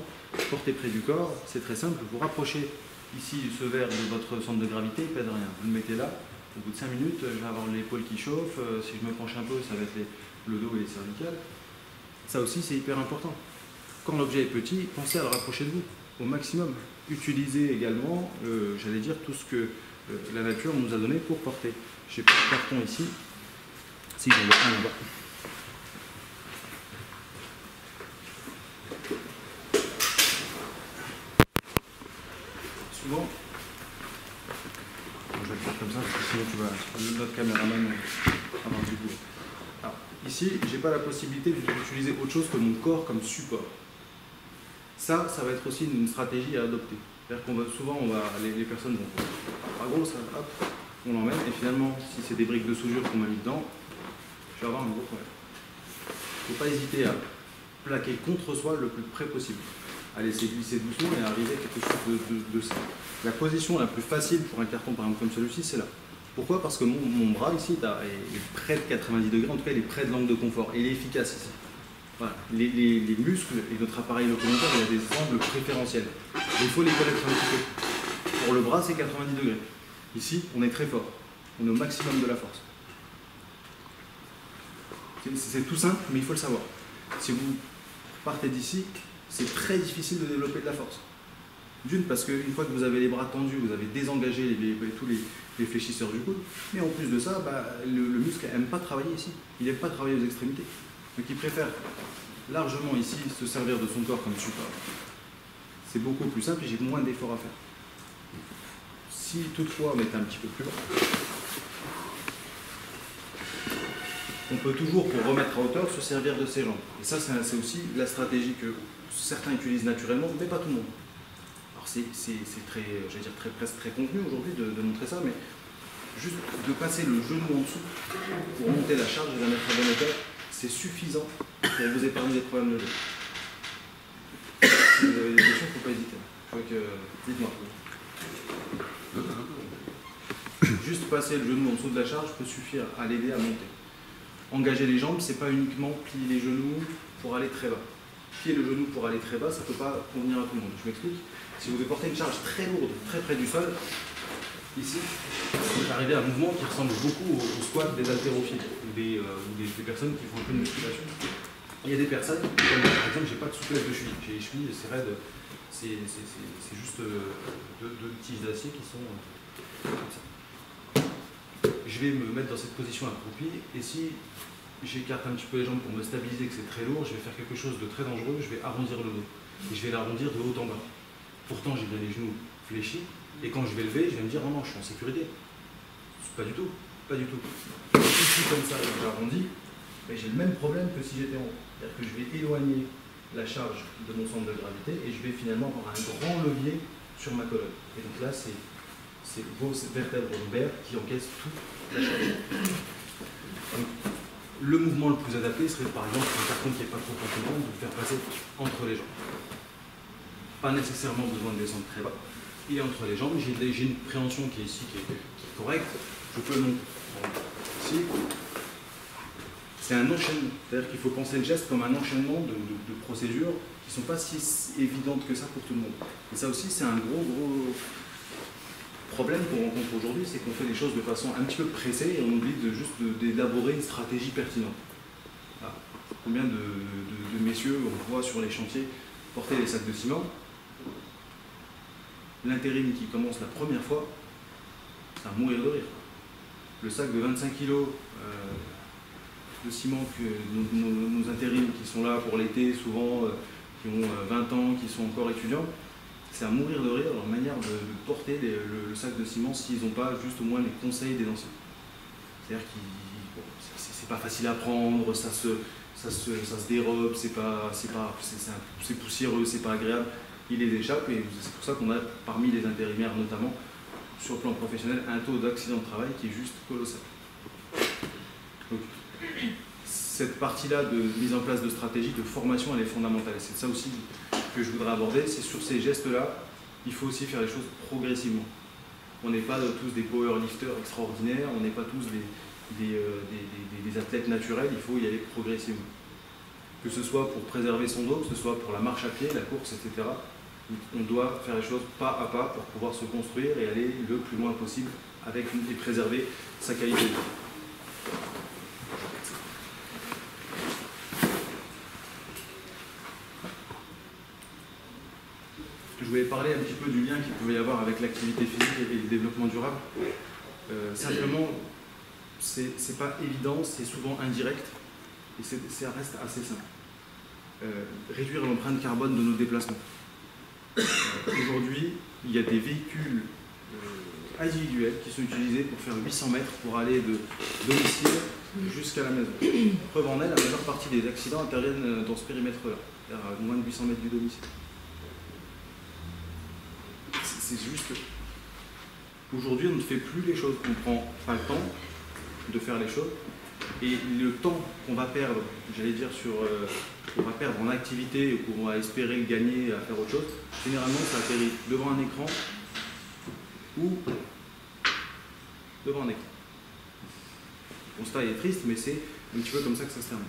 porter près du corps, c'est très simple. Vous rapprochez ici ce verre de votre centre de gravité, il ne pèse rien. Vous le mettez là, au bout de 5 minutes, je vais avoir l'épaule qui chauffe. Si je me penche un peu, ça va être le dos et les cervicales. Ça aussi, c'est hyper important. Quand l'objet est petit, pensez à le rapprocher de vous, au maximum. Utilisez également, j'allais dire, tout ce que la nature nous a donné pour porter. J'ai pas de carton ici. Si, j'en ai un là-bas. Souvent, je vais le faire comme ça parce que sinon tu vas, notre caméraman avoir du boulot. Alors, ici, j'ai pas la possibilité d'utiliser autre chose que mon corps comme support. Ça va être aussi une stratégie à adopter. C'est-à-dire qu'on va souvent, les personnes vont à gros, ça, hop, on l'emmène, et finalement, si c'est des briques de soudure qu'on m'a mis dedans, je vais avoir un gros problème. Il ne faut pas hésiter à plaquer contre soi le plus près possible. À laisser glisser doucement et arriver à quelque chose de ça. La position la plus facile pour un carton, par exemple, comme celui-ci, c'est là. Pourquoi? Parce que mon bras ici est près de 90 degrés, en tout cas, il est près de l'angle de confort, et il est efficace ici. Voilà. Les muscles et notre appareil locomoteur, il y a des angles préférentiels. Et il faut les connaître un petit peu. Pour le bras, c'est 90 degrés. Ici, on est très fort. On est au maximum de la force. C'est tout simple, mais il faut le savoir. Si vous partez d'ici, c'est très difficile de développer de la force. D'une, parce qu'une fois que vous avez les bras tendus, vous avez désengagé tous les fléchisseurs du coude. Mais en plus de ça, le muscle n'aime pas travailler ici. Il n'aime pas travailler aux extrémités. Donc il préfère largement ici se servir de son corps comme support. C'est beaucoup plus simple et j'ai moins d'efforts à faire. Si toutefois on était un petit peu plus bas, on peut toujours, pour remettre à hauteur, se servir de ses jambes. Et ça, c'est aussi la stratégie que certains utilisent naturellement, mais pas tout le monde. Alors c'est très, j'allais dire presque très convenu aujourd'hui de montrer ça, mais juste de passer le genou en dessous pour monter la charge et la mettre à bonne hauteur, c'est suffisant pour vous épargner des problèmes de dos. pas hésiter. Je crois que... Dites-moi. Juste passer le genou en dessous de la charge peut suffire à l'aider à monter. Engager les jambes, c'est pas uniquement plier les genoux pour aller très bas. Plier le genou pour aller très bas, ça ne peut pas convenir à tout le monde. Je m'explique. Si vous devez porter une charge très lourde, très près du sol, ici, vous arrivez à un mouvement qui ressemble beaucoup au squat des haltérophiles ou des personnes qui font un peu de musculation. Il y a des personnes, comme par exemple, j'ai pas de souplesse de cheville. J'ai les chevilles, c'est raide, c'est juste deux tiges d'acier qui sont comme ça. Je vais me mettre dans cette position accroupie et si j'écarte un petit peu les jambes pour me stabiliser, que c'est très lourd, je vais faire quelque chose de très dangereux, je vais arrondir le dos. Et je vais l'arrondir de haut en bas. Pourtant, j'ai bien les genoux fléchis et quand je vais lever, je vais me dire, oh non, je suis en sécurité. Pas du tout, pas du tout. Ici, comme ça, j'arrondis, mais j'ai le même problème que si j'étais en haut. C'est-à-dire que je vais éloigner la charge de mon centre de gravité et je vais finalement avoir un grand levier sur ma colonne. Et donc là, c'est vos vertèbres lombaires qui encaissent toute la charge. Donc, le mouvement le plus adapté serait par exemple pour une personne qui n'est pas trop compétente de le faire passer entre les jambes. Pas nécessairement besoin de descendre très bas. Et entre les jambes, j'ai une préhension qui est ici, qui est correcte. Je peux monter. Ici, c'est un enchaînement. C'est-à-dire qu'il faut penser le geste comme un enchaînement de procédures qui ne sont pas si évidentes que ça pour tout le monde. Et ça aussi, c'est un gros problème qu'on rencontre aujourd'hui, c'est qu'on fait les choses de façon un petit peu pressée et on oublie d'élaborer une stratégie pertinente. Ah. Combien de messieurs on voit sur les chantiers porter les sacs de ciment? L'intérim qui commence la première fois, c'est à mourir de rire. Le sac de 25 kg de ciment que nos intérims qui sont là pour l'été, souvent qui ont 20 ans, qui sont encore étudiants, c'est à mourir de rire leur manière de porter le sac de ciment s'ils n'ont pas juste au moins les conseils des anciens. C'est-à-dire que c'est pas facile à prendre, ça se dérobe, c'est poussiéreux, c'est pas agréable. Il les échappe et c'est pour ça qu'on a parmi les intérimaires notamment sur le plan professionnel un taux d'accident de travail qui est juste colossal. Donc, cette partie-là de mise en place de stratégie, de formation, elle est fondamentale. Et c'est ça aussi que je voudrais aborder, c'est sur ces gestes-là, il faut aussi faire les choses progressivement. On n'est pas tous des powerlifters extraordinaires, on n'est pas tous des athlètes naturels, il faut y aller progressivement. Que ce soit pour préserver son dos, que ce soit pour la marche à pied, la course, etc. On doit faire les choses pas à pas pour pouvoir se construire et aller le plus loin possible et préserver sa qualité de vie. Je voulais parler un petit peu du lien qu'il pouvait y avoir avec l'activité physique et le développement durable. Simplement, c'est pas évident, c'est souvent indirect et ça reste assez simple. Réduire l'empreinte carbone de nos déplacements. Aujourd'hui, il y a des véhicules individuels qui sont utilisés pour faire 800 mètres pour aller de domicile jusqu'à la maison. Preuve en est, la majeure partie des accidents interviennent dans ce périmètre-là, à moins de 800 mètres du domicile. C'est juste aujourd'hui, on ne fait plus les choses, on ne prend pas le temps de faire les choses. Et le temps qu'on va perdre, j'allais dire, qu'on va perdre en activité ou qu'on va espérer gagner à faire autre chose, généralement ça atterrit devant un écran ou devant un écran. Le constat est triste, mais c'est un petit peu comme ça que ça se termine.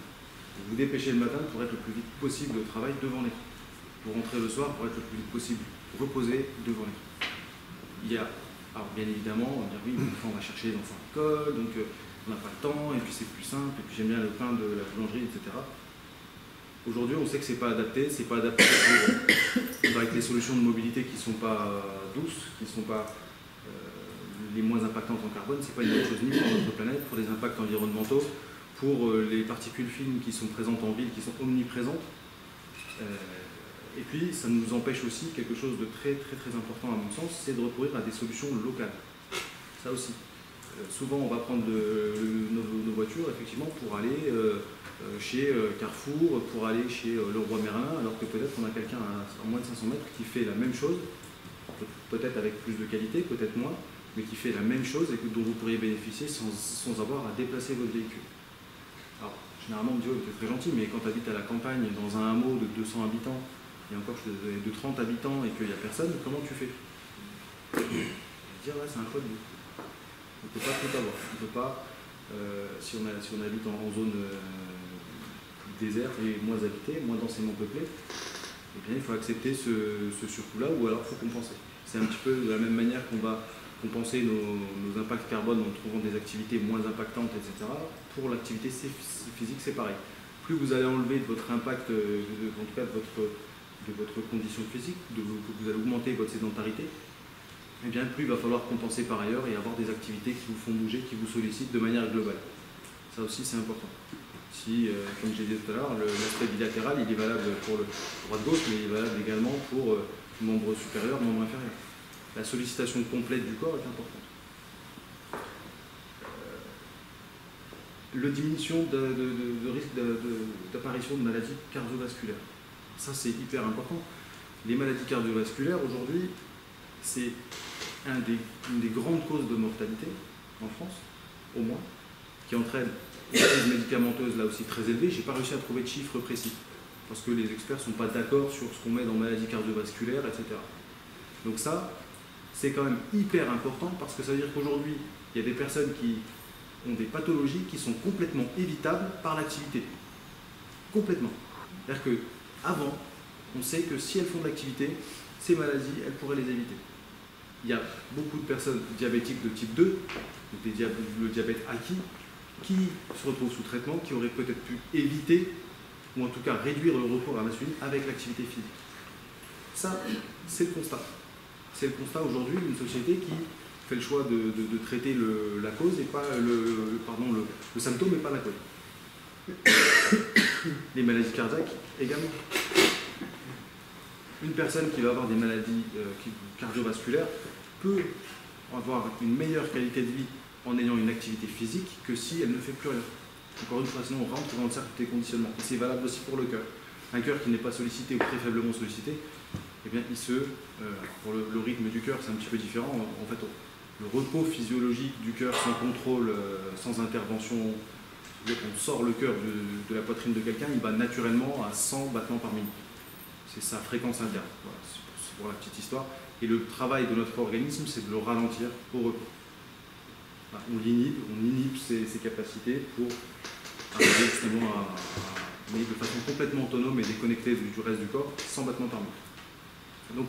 Vous vous dépêchez le matin pour être le plus vite possible au travail devant l'écran. Pour rentrer le soir pour être le plus vite possible reposé devant l'écran. Il y a, alors bien évidemment, on va dire oui, une fois on va chercher les enfants à l'école, donc on n'a pas le temps, et puis c'est plus simple, et puis j'aime bien le pain de la boulangerie, etc. Aujourd'hui, on sait que c'est pas adapté avec les solutions de mobilité qui ne sont pas douces, qui ne sont pas les moins impactantes en carbone, c'est pas une bonne chose ni pour notre planète, pour les impacts environnementaux, pour les particules fines qui sont présentes en ville, qui sont omniprésentes. Et puis, ça nous empêche aussi quelque chose de très important à mon sens, c'est de recourir à des solutions locales. Ça aussi. Souvent, on va prendre nos voitures, effectivement, pour aller chez Carrefour, pour aller chez Leroy Merlin, alors que peut-être on a quelqu'un à moins de 500 mètres qui fait la même chose, peut-être avec plus de qualité, peut-être moins, mais qui fait la même chose et dont vous pourriez bénéficier sans avoir à déplacer votre véhicule. Alors, généralement, on me dit, oh, c'est très gentil, mais quand tu habites à la campagne, dans un hameau de 200 habitants, et encore je te donne de 30 habitants et qu'il n'y a personne, comment tu fais? Je vais dire, ouais, c'est un choix de vie. On ne peut pas tout avoir. On peut pas, si on habite en zone déserte et moins habitée, moins densément peuplée, eh bien, il faut accepter ce surcoût-là ou alors il faut compenser. C'est un petit peu de la même manière qu'on va compenser nos impacts carbone en trouvant des activités moins impactantes, etc. Pour l'activité physique, c'est pareil. Plus vous allez enlever de votre impact, en tout cas de votre condition physique, vous allez augmenter votre sédentarité, eh bien, plus il va falloir compenser par ailleurs et avoir des activités qui vous font bouger, qui vous sollicitent de manière globale. Ça aussi, c'est important. Si, comme j'ai dit tout à l'heure, l'aspect bilatéral, il est valable pour le droite-gauche, mais il est valable également pour membres supérieurs, membres inférieurs. La sollicitation complète du corps est importante. La diminution de risque d'apparition de maladies cardiovasculaires. Ça, c'est hyper important. Les maladies cardiovasculaires, aujourd'hui, c'est une des grandes causes de mortalité en France, au moins, qui entraîne une crise médicamenteuse là aussi très élevée. Je n'ai pas réussi à trouver de chiffres précis, parce que les experts ne sont pas d'accord sur ce qu'on met dans maladies cardiovasculaires, etc. Donc ça, c'est quand même hyper important, parce que ça veut dire qu'aujourd'hui, il y a des personnes qui ont des pathologies qui sont complètement évitables par l'activité. Complètement. C'est-à-dire qu'avant, on sait que si elles font de l'activité, ces maladies, elles pourraient les éviter. Il y a beaucoup de personnes diabétiques de type 2, donc le diabète acquis, qui se retrouvent sous traitement, qui auraient peut-être pu éviter, ou en tout cas réduire le recours à l'insuline avec l'activité physique. Ça, c'est le constat. C'est le constat aujourd'hui d'une société qui fait le choix de traiter la cause et pas le symptôme et pas la cause. Les maladies cardiaques également. Une personne qui va avoir des maladies cardiovasculaires peut avoir une meilleure qualité de vie en ayant une activité physique que si elle ne fait plus rien. Encore une fois, sinon on rentre dans le cercle des conditionnements. Et c'est valable aussi pour le cœur. Un cœur qui n'est pas sollicité ou très faiblement sollicité, eh bien, pour le rythme du cœur, c'est un petit peu différent. En fait, le repos physiologique du cœur sans contrôle, sans intervention, on sort le cœur de la poitrine de quelqu'un, il bat naturellement à 100 battements par minute. C'est sa fréquence interne. Voilà, c'est pour la petite histoire. Et le travail de notre organisme, c'est de le ralentir au repos. Voilà, on inhibe ses capacités pour arriver justement mais de façon complètement autonome et déconnectée du reste du corps, 100 battements par minute. Donc,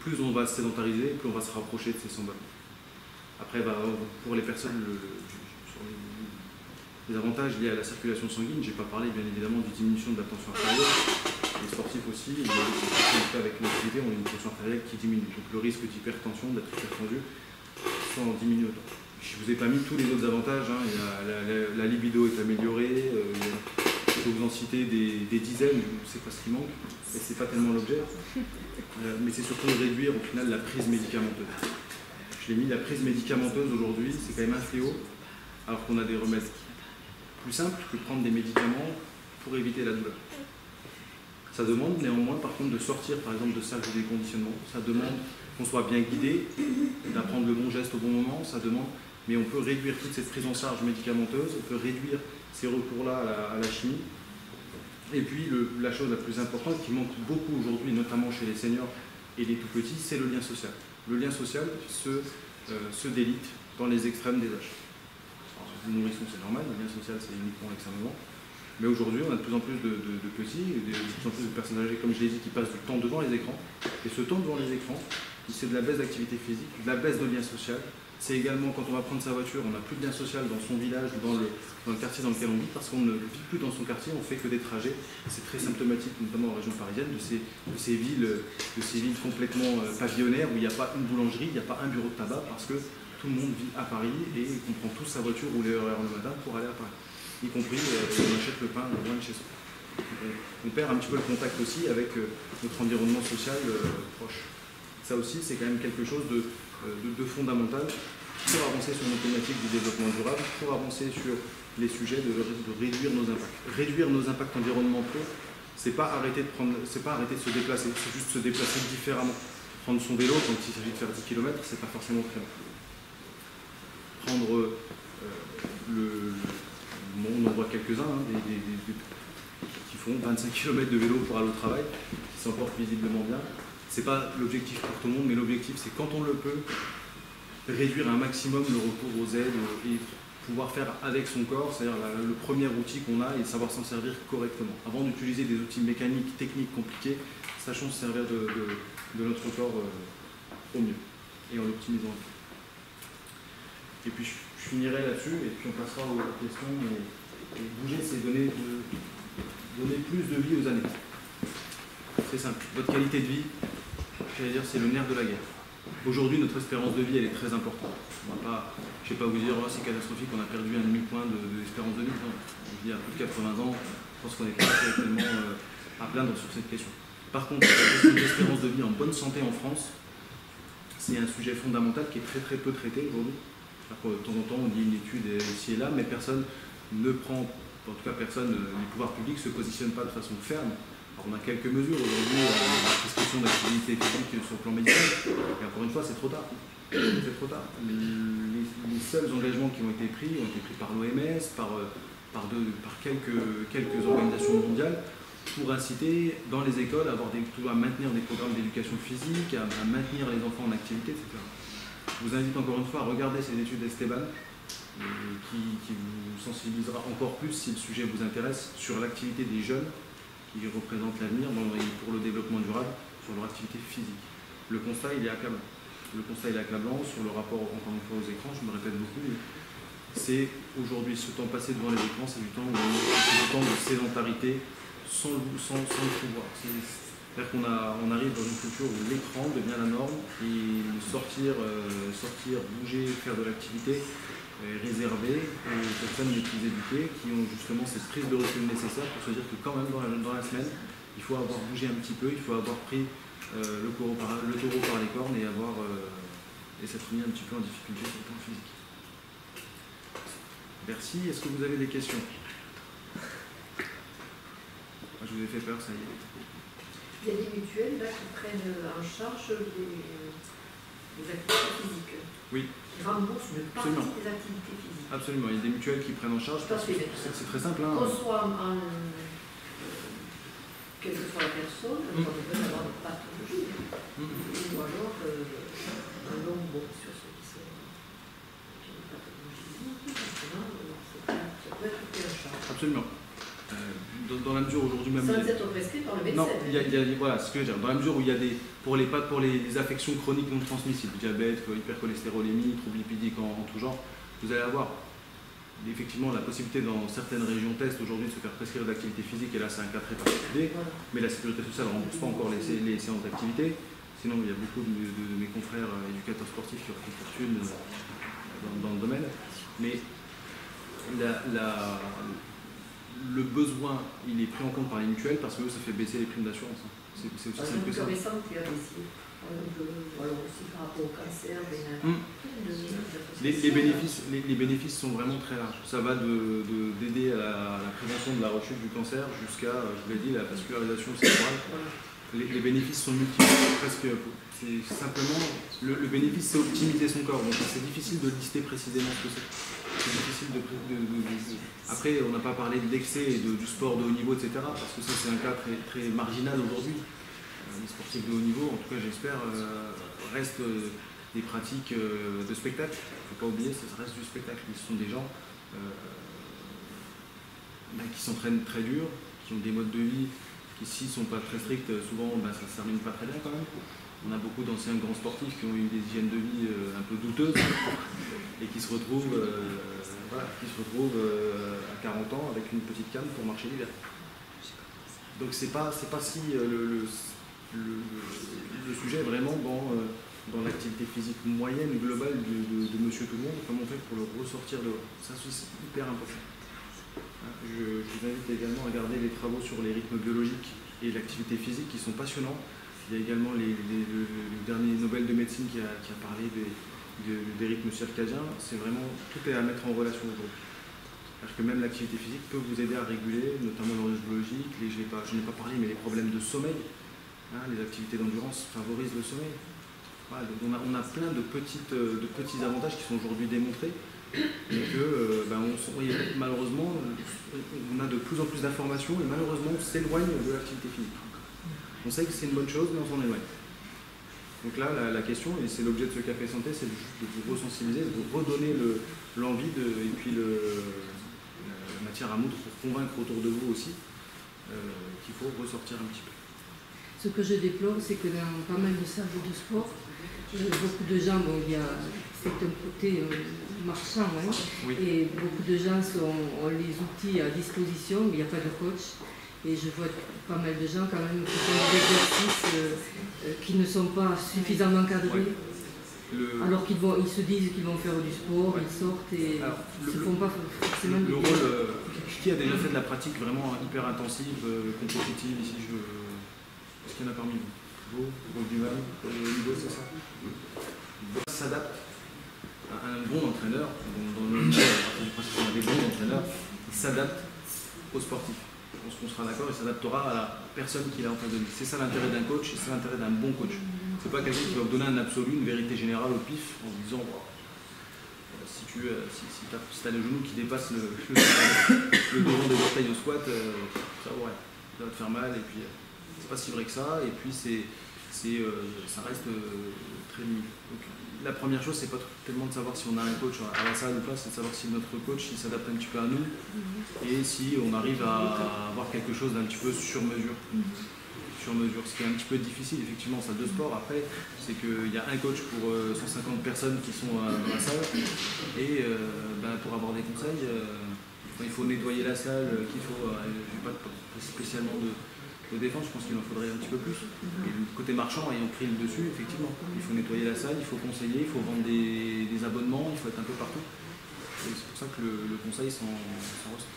plus on va se sédentariser, plus on va se rapprocher de ces 100 battements. Après, pour les personnes, sur les avantages liés à la circulation sanguine, je n'ai pas parlé bien évidemment de diminution de la tension artérielle. Les sportifs aussi, avec une activité, ont une tension artérielle qui diminue. Donc le risque d'hypertension, d'être hypertendu, s'en diminue autant. Je ne vous ai pas mis tous les autres avantages, hein. Il y a la libido est améliorée, je peux vous en citer des dizaines, je ne sais pas ce qui manque, et ce n'est pas tellement l'objet, mais c'est surtout de réduire au final la prise médicamenteuse. Je l'ai mis, la prise médicamenteuse aujourd'hui, c'est quand même un fléau, alors qu'on a des remèdes plus simples que prendre des médicaments pour éviter la douleur. Ça demande néanmoins par contre de sortir par exemple de cercle de déconditionnement, ça demande qu'on soit bien guidé, d'apprendre le bon geste au bon moment, ça demande, mais on peut réduire toute cette prise en charge médicamenteuse, on peut réduire ces recours-là à la chimie. Et puis la chose la plus importante qui manque beaucoup aujourd'hui, notamment chez les seniors et les tout petits, c'est le lien social. Le lien social se délite dans les extrêmes des âges. Alors, le nourrisson c'est normal, le lien social c'est uniquement l'extrêmement. Mais aujourd'hui, on a de plus en plus de petits, et de plus en plus de personnes âgées, comme je l'ai dit, qui passent du temps devant les écrans. Et ce temps devant les écrans, c'est de la baisse d'activité physique, de la baisse de lien social. C'est également quand on va prendre sa voiture, on n'a plus de lien social dans son village, dans le quartier dans lequel on vit, parce qu'on ne vit plus dans son quartier, on fait que des trajets. C'est très symptomatique, notamment en région parisienne, de ces villes complètement pavillonnaires, où il n'y a pas une boulangerie, il n'y a pas un bureau de tabac, parce que tout le monde vit à Paris et qu'on prend tous sa voiture ou les horaires le matin pour aller à Paris. Y compris on achète le pain loin de chez soi. On perd un petit peu le contact aussi avec notre environnement social proche. Ça aussi, c'est quand même quelque chose de fondamental pour avancer sur nos thématiques du développement durable, pour avancer sur les sujets de réduire nos impacts. Réduire nos impacts environnementaux, c'est pas arrêter de se déplacer, c'est juste se déplacer différemment. Prendre son vélo quand il s'agit de faire 10 km, c'est pas forcément très long. Prendre on en voit quelques-uns, qui font 25 km de vélo pour aller au travail, qui s'en portent visiblement bien. Ce n'est pas l'objectif pour tout le monde, mais l'objectif c'est quand on le peut, réduire un maximum le recours aux aides et pouvoir faire avec son corps, c'est-à-dire le premier outil qu'on a et savoir s'en servir correctement. Avant d'utiliser des outils mécaniques, techniques compliqués, sachons se servir de notre corps au mieux et en l'optimisant. Et puis je finirai là-dessus et puis on passera aux questions. Et bouger, c'est donner plus de vie aux années. C'est simple. Votre qualité de vie, j'allais dire, c'est le nerf de la guerre. Aujourd'hui, notre espérance de vie, elle est très importante. On va pas, je ne vais pas vous dire, oh, c'est catastrophique, on a perdu un demi-point d'espérance de vie. Non. On vit à plus de 80 ans, je pense qu'on est tellement à plaindre sur cette question. Par contre, la question de l'espérance de vie en bonne santé en France, c'est un sujet fondamental qui est très très peu traité aujourd'hui. De temps en temps, on dit une étude ici et là, mais personne ne prend, en tout cas personne, les pouvoirs publics ne se positionnent pas de façon ferme. Alors, on a quelques mesures aujourd'hui, la prescription d'activité physique sur le plan médical, et encore une fois, c'est trop tard. C'est trop tard. Les seuls engagements qui ont été pris par l'OMS, par quelques organisations mondiales, pour inciter dans les écoles à maintenir des programmes d'éducation physique, à maintenir les enfants en activité, etc. Je vous invite encore une fois à regarder ces études d'Esteban, qui vous sensibilisera encore plus, si le sujet vous intéresse, sur l'activité des jeunes qui représentent l'avenir pour le développement durable, sur leur activité physique. Le constat, il est accablant. Le constat, il est accablant sur le rapport, encore une fois, aux écrans, je me répète beaucoup, mais c'est aujourd'hui, ce temps passé devant les écrans, c'est du temps de sédentarité sans le pouvoir. C'est-à-dire qu'on arrive dans une culture où l'écran devient la norme et sortir, bouger, faire de l'activité est réservé aux personnes les plus éduquées qui ont justement cette prise de recul nécessaire pour se dire que quand même dans la semaine, il faut avoir bougé un petit peu, il faut avoir pris le taureau par les cornes et s'être mis un petit peu en difficulté sur le plan physique. Merci. Est-ce que vous avez des questions? Je vous ai fait peur, ça y est. Il y a des mutuelles là, qui prennent en charge les activités physiques. Oui. Qui remboursent une partie des activités physiques. Absolument. Il y a des mutuelles qui prennent en charge. C'est très simple. Hein. Qu'on soit quelle que soit la personne, on peut avoir des pathologies. Ou alors un long mot sur ceux qui ont des pathologies physiques. Ça peut être pris en charge. Absolument. Dans la mesure aujourd'hui même. Sans être prescrit par le médecin. Non, voilà ce que je veux dire. Dans la mesure où il y a pour les affections chroniques non transmissibles, diabète, hypercholestérolémie, troubles lipidiques en tout genre, vous allez avoir effectivement la possibilité dans certaines régions test aujourd'hui de se faire prescrire d'activité physique, et là c'est un cas très particulier, mais la sécurité sociale ne rembourse pas encore les séances d'activité. Sinon, il y a beaucoup de mes confrères éducateurs sportifs qui ont fait fortune dans le domaine. Mais le besoin, il est pris en compte par les mutuelles parce que ça fait baisser les primes d'assurance. C'est aussi simple que ça. Aussi par rapport au cancer, les bénéfices sont vraiment très larges. Ça va d'aider à la prévention de la rechute du cancer jusqu'à, je vous l'ai dit, la vascularisation cérébrale. Les bénéfices sont multiples. C'est simplement, le bénéfice, c'est optimiser son corps. Donc c'est difficile de lister précisément ce que c'est. C'est difficile Après, on n'a pas parlé de l'excès et du sport de haut niveau, etc. Parce que ça, c'est un cas très, très marginal aujourd'hui. Les sportifs de haut niveau, en tout cas, j'espère, restent des pratiques de spectacle. Il ne faut pas oublier, ça reste du spectacle. Ce sont des gens qui s'entraînent très dur, qui ont des modes de vie qui, s'ils ne sont pas très stricts, souvent, ça ne se termine pas très bien quand même. On a beaucoup d'anciens grands sportifs qui ont eu des hygiènes de vie un peu douteuses et qui se retrouvent, à 40 ans avec une petite canne pour marcher l'hiver. Donc c'est pas si le sujet est vraiment dans l'activité physique moyenne globale de monsieur tout le monde, comment on fait pour le ressortir dehors. Ça, c'est hyper important. Je vous invite également à regarder les travaux sur les rythmes biologiques et l'activité physique qui sont passionnants. Il y a également le dernier Nobel de médecine qui a parlé des rythmes circadiens. C'est vraiment, tout est à mettre en relation aujourd'hui. Parce que même l'activité physique peut vous aider à réguler, notamment l'horloge biologique, je n'ai pas parlé, mais les problèmes de sommeil. Les activités d'endurance favorisent le sommeil. Voilà, donc on a plein de petits avantages qui sont aujourd'hui démontrés. et que malheureusement, on a de plus en plus d'informations et malheureusement on s'éloigne de l'activité physique. On sait que c'est une bonne chose, mais on s'en éloigne. Donc là, la question, et c'est l'objet de ce café santé, c'est de vous resensibiliser, de vous redonner l'envie et puis la matière à moudre pour convaincre autour de vous aussi qu'il faut ressortir un petit peu. Ce que je déplore, c'est que dans pas mal de salles de sport, beaucoup de gens, il y a un côté marchand, hein, Oui. et beaucoup de gens ont les outils à disposition, mais il n'y a pas de coach. Et je vois pas mal de gens quand même qui font des exercices qui ne sont pas suffisamment cadrés. Ouais. Alors qu'ils se disent qu'ils vont faire du sport, ils sortent et ils ne font pas forcément le rôle. Qui a déjà fait de la pratique vraiment hyper intensive, compétitive ici est-ce qu'il y en a parmi vous du mal, niveau, c'est ça? S'adapte à un bon entraîneur, dans le principe on a des bons entraîneurs, il s'adapte aux sportifs. Je pense qu'on sera d'accord, il s'adaptera à la personne qu'il a en face de lui. C'est ça l'intérêt d'un coach, et c'est l'intérêt d'un bon coach. C'est pas quelqu'un qui va vous donner un absolu, une vérité générale au pif en vous disant si tu as le genou qui dépasse le devant des orteils au squat, ça va te faire mal et puis c'est pas si vrai que ça et puis ça reste très limité. Donc, la première chose, c'est pas tellement de savoir si on a un coach à la salle ou pas, c'est de savoir si notre coach il s'adapte un petit peu à nous et si on arrive à avoir quelque chose d'un petit peu sur mesure. Ce qui est un petit peu difficile effectivement en salle de sport après, c'est qu'il y a un coach pour 150 personnes qui sont dans la salle et pour avoir des conseils, il faut nettoyer la salle, je n'ai pas spécialement de défense, je pense qu'il en faudrait un petit peu plus. Et le côté marchand ayant pris le dessus, effectivement, il faut nettoyer la salle, il faut conseiller, il faut vendre des abonnements, il faut être un peu partout. Et c'est pour ça que le conseil s'en ressent.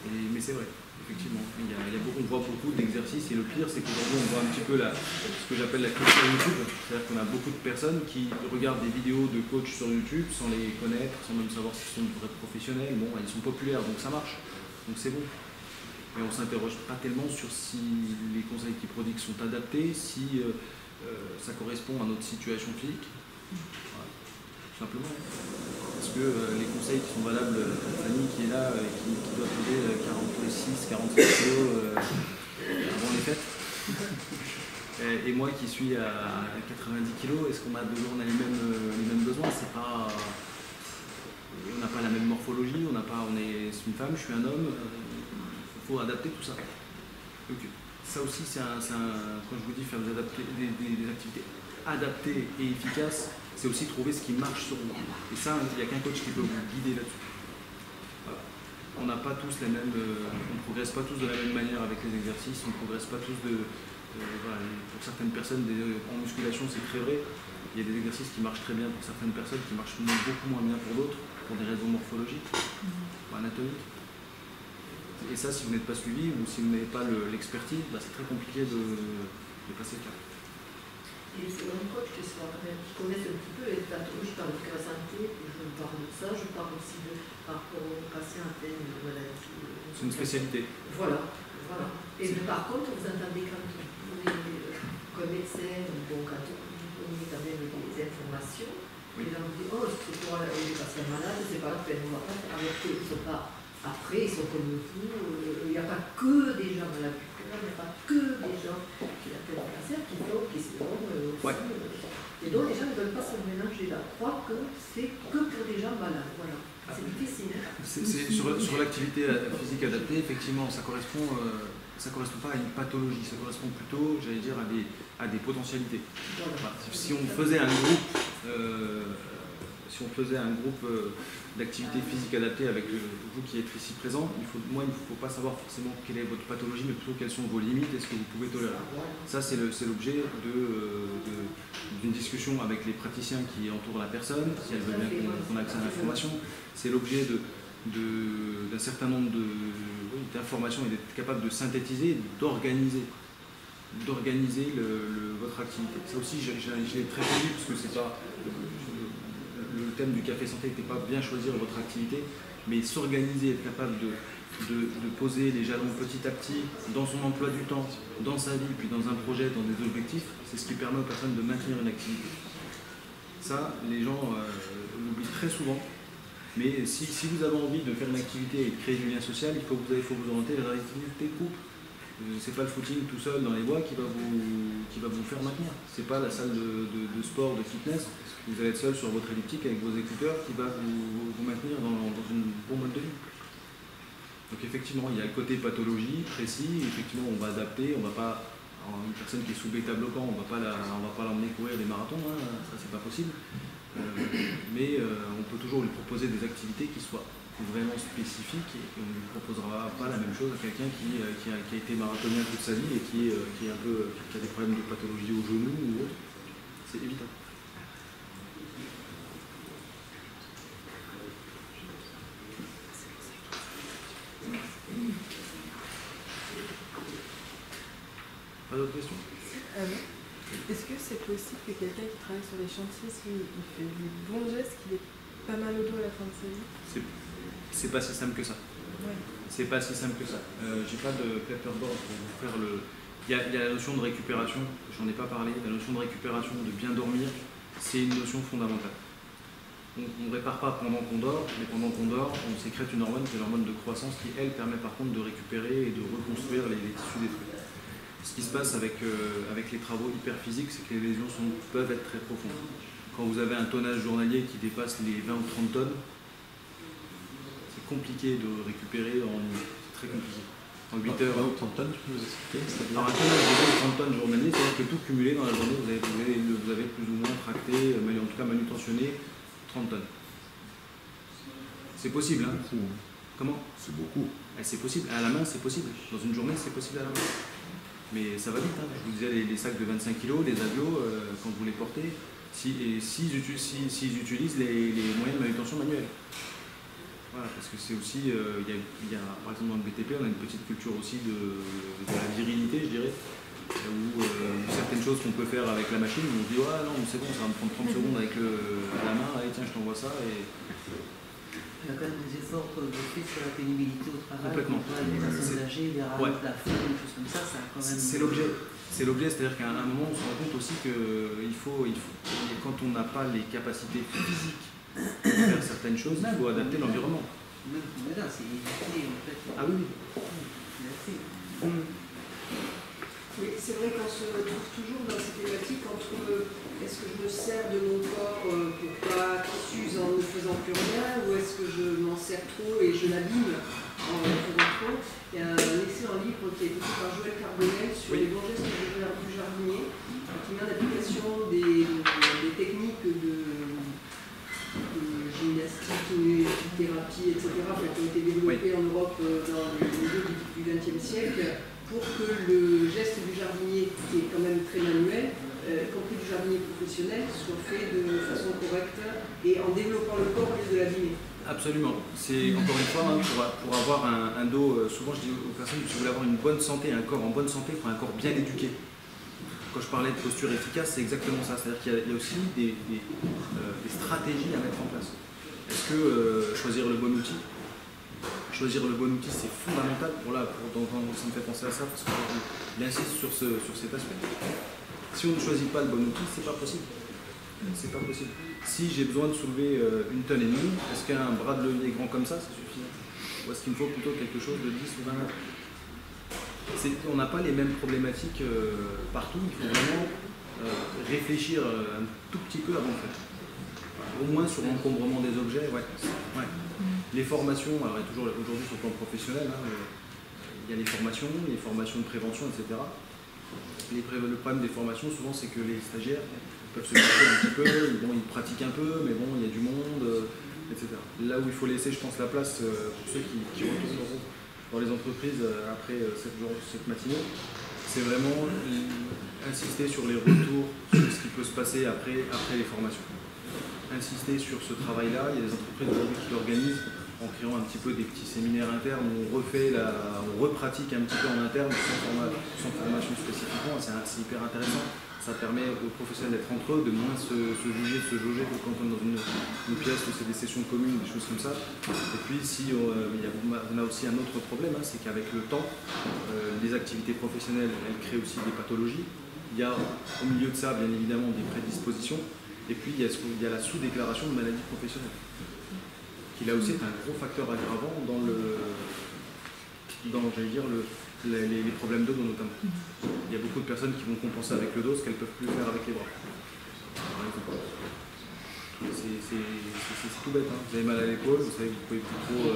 Mais c'est vrai, effectivement, on voit beaucoup d'exercices et le pire c'est qu'aujourd'hui on voit un petit peu ce que j'appelle la culture YouTube, c'est-à-dire qu'on a beaucoup de personnes qui regardent des vidéos de coach sur YouTube sans les connaître, sans même savoir s'ils sont vrais professionnels, ils sont populaires donc ça marche, donc c'est bon. Mais on ne s'interroge pas tellement sur si les conseils qu'ils prodiguent sont adaptés, si ça correspond à notre situation physique. Voilà. Tout simplement. Parce que les conseils qui sont valables, Fanny qui est là, qui doit peser 46, 47 kg avant les fêtes, et moi qui suis à 90 kg, est-ce qu'on a besoin, on a les mêmes besoins? C'est pas, on n'a pas la même morphologie, c'est une femme, je suis un homme. Il faut adapter tout ça. Donc, ça aussi, quand je vous dis faire des activités adaptées et efficaces, c'est aussi trouver ce qui marche sur vous. Et ça, il n'y a qu'un coach qui peut vous guider là-dessus. Voilà. On n'a pas tous les mêmes, on ne progresse pas tous de la même manière avec les exercices, on ne progresse pas tous pour certaines personnes, en musculation, c'est très vrai. Il y a des exercices qui marchent très bien pour certaines personnes, qui marchent beaucoup moins bien pour d'autres, pour des raisons morphologiques ou anatomiques. Et ça, si vous n'êtes pas suivi ou si vous n'avez pas l'expertise, c'est très compliqué de passer le cap. Et c'est un coach qui connaisse un petit peu les pathologies par le cas de santé, je parle de ça, je parle aussi par rapport aux patients atteints de maladies. C'est une spécialité. Voilà. Et par contre, vous entendez quand vous êtes comme médecin, quand vous donnez quand même des informations, les gens vous disent c'est pour les patients malades, c'est pas la peine, on va pas faire avec eux, ils sont pas. Après, ils sont comme vous, il n'y a pas que des gens malades, il n'y a pas que des gens qui appellent le cancer, qui font question aussi. Et donc les gens ne veulent pas se mélanger là, croient que c'est que pour des gens malades. Voilà. C'est difficile. Sur l'activité physique adaptée, effectivement, ça correspond pas à une pathologie, ça correspond plutôt, j'allais dire, à des potentialités. Voilà. Si on faisait un groupe, d'activité physique adaptée avec vous qui êtes ici présent, il ne faut pas savoir forcément quelle est votre pathologie, mais plutôt quelles sont vos limites et ce que vous pouvez tolérer. Ça, c'est l'objet d'une discussion avec les praticiens qui entourent la personne, si elle veut bien qu'on ait accès à l'information. C'est l'objet d'un certain nombre d'informations et d'être capable de synthétiser, d'organiser votre activité. Ça aussi, je l'ai très connu parce que c'est pas... Le thème du café santé n'était pas bien choisir votre activité, mais s'organiser, être capable de poser les jalons petit à petit dans son emploi du temps, dans sa vie, puis dans un projet, dans des objectifs, c'est ce qui permet aux personnes de maintenir une activité. Ça, les gens l'oublient très souvent. Mais si vous avez envie de faire une activité et de créer du lien social, il faut vous orienter vers l'activité de couple. C'est pas le footing tout seul dans les bois qui va vous faire maintenir. C'est pas la salle de sport, de fitness, vous allez être seul sur votre elliptique avec vos écouteurs qui va vous maintenir dans une bon mode de vie. Donc effectivement, il y a le côté pathologie précis, effectivement on va adapter, on va pas, une personne qui est sous bêta-bloquant, on va pas l'emmener courir des marathons, hein, ça c'est pas possible. Mais on peut toujours lui proposer des activités qui soient vraiment spécifiques et on ne lui proposera pas la même chose à quelqu'un qui a été marathonien toute sa vie et qui a des problèmes de pathologie au genou ou autre. C'est évident. Pas d'autres questions? Est-ce que c'est possible que quelqu'un qui travaille sur les chantiers, s'il fait les bons gestes, qu'il ait pas mal au dos à la fin de sa vie? C'est pas si simple que ça. Ouais. C'est pas si simple que ça. J'ai pas de paperboard pour vous faire le... Il y a la notion de récupération, j'en ai pas parlé. La notion de récupération, de bien dormir, c'est une notion fondamentale. On ne répare pas pendant qu'on dort, mais pendant qu'on dort, on sécrète une hormone qui est l'hormone de croissance qui, elle, permet par contre de récupérer et de reconstruire les tissus détruits. Ce qui se passe avec les travaux hyperphysiques, c'est que les lésions peuvent être très profondes. Quand vous avez un tonnage journalier qui dépasse les 20 ou 30 tonnes, c'est compliqué de récupérer c'est très compliqué. En 8 heures. 20 ou 30 tonnes, tu peux nous expliquer? Alors un tonnage de 20 ou 30 tonnes journalier, c'est-à-dire que tout cumulé dans la journée, vous avez plus ou moins tracté, mais en tout cas manutentionné, 30 tonnes. C'est possible, hein? Beaucoup. Comment? C'est beaucoup. C'est possible, à la main c'est possible. Dans une journée c'est possible à la main. Mais ça va vite, hein. Je vous disais les sacs de 25 kg, les avios, quand vous les portez, s'ils utilisent les moyens de manutention manuelle. Voilà, parce que c'est aussi, par exemple dans le BTP, on a une petite culture aussi de la virilité, je dirais, où certaines choses qu'on peut faire avec la machine, on se dit ouais non c'est bon, ça va me prendre 30 secondes avec à la main, allez tiens je t'envoie ça. Et... Il y a quand même des efforts faits sur la pénibilité au travail. Complètement. Les personnes âgées, les rames, la feu, des choses comme ça, ça a quand même... C'est l'objet. C'est l'objet, c'est-à-dire qu'à un moment, on se rend compte aussi que quand on n'a pas les capacités physiques de faire certaines choses, il faut adapter l'environnement. Mais là, c'est évité, en fait. Ah oui. Oui, c'est vrai qu'on se retrouve toujours dans cette thématique entre est-ce que je me sers de mon corps pour pas qu'il s'use en ne faisant plus rien, ou est-ce que je m'en sers trop et je l'abîme en le faisant trop. Il y a un excellent livre qui a été écrit par Joël Carbonel sur les bons gestes du jardinier, qui met en application des techniques de gymnastique, thérapie, etc., qui ont été développées en Europe dans le milieu du XXe siècle, pour que le geste du jardinier, qui est quand même très manuel, y compris du jardinier professionnel, soit fait de façon correcte et en développant le corps au lieu de l'abîmer. Absolument. C'est encore une fois, pour avoir un dos, souvent je dis aux personnes, si vous voulez avoir une bonne santé, un corps en bonne santé, il faut un corps bien éduqué. Quand je parlais de posture efficace, c'est exactement ça. C'est-à-dire qu'il y a aussi des stratégies à mettre en place. Est-ce que choisir le bon outil? Choisir le bon outil, c'est fondamental. Ça me fait penser à ça parce qu'il insiste sur cet aspect. Si on ne choisit pas le bon outil, c'est pas possible. C'est pas possible. Si j'ai besoin de soulever 1,5 tonne, est-ce qu'un bras de levier grand comme ça, c'est suffisant? Ou est-ce qu'il me faut plutôt quelque chose de 10 ou 20 mètres? On n'a pas les mêmes problématiques partout. Il faut vraiment réfléchir un tout petit peu avant de faire. Au moins sur l'encombrement des objets, ouais. Les formations, alors il y a toujours aujourd'hui sur le plan professionnel, il y a les formations de prévention, etc. Le problème des formations, souvent, c'est que les stagiaires peuvent se cacher un petit peu, ils pratiquent un peu, mais bon, il y a du monde, etc. Là où il faut laisser, je pense, la place pour ceux qui retournent dans les entreprises après cette matinée, c'est vraiment insister sur les retours, sur ce qui peut se passer après les formations. Insister sur ce travail-là. Il y a des entreprises aujourd'hui qui l'organisent en créant un petit peu des petits séminaires internes où on repratique un petit peu en interne sans formation spécifiquement. C'est hyper intéressant. Ça permet aux professionnels d'être entre eux, de moins se juger, de se jauger que quand on est dans une pièce où c'est des sessions communes, des choses comme ça. Et puis on a aussi un autre problème, c'est qu'avec le temps, les activités professionnelles, elles créent aussi des pathologies. Il y a au milieu de ça, bien évidemment, des prédispositions. Et puis il y a la sous-déclaration de maladie professionnelle, qui là aussi est un gros facteur aggravant dans j'allais dire, les problèmes de dos notamment. Il y a beaucoup de personnes qui vont compenser avec le dos ce qu'elles ne peuvent plus faire avec les bras. Par exemple. C'est tout bête, hein. Vous avez mal à l'épaule, vous savez que vous pouvez plus trop.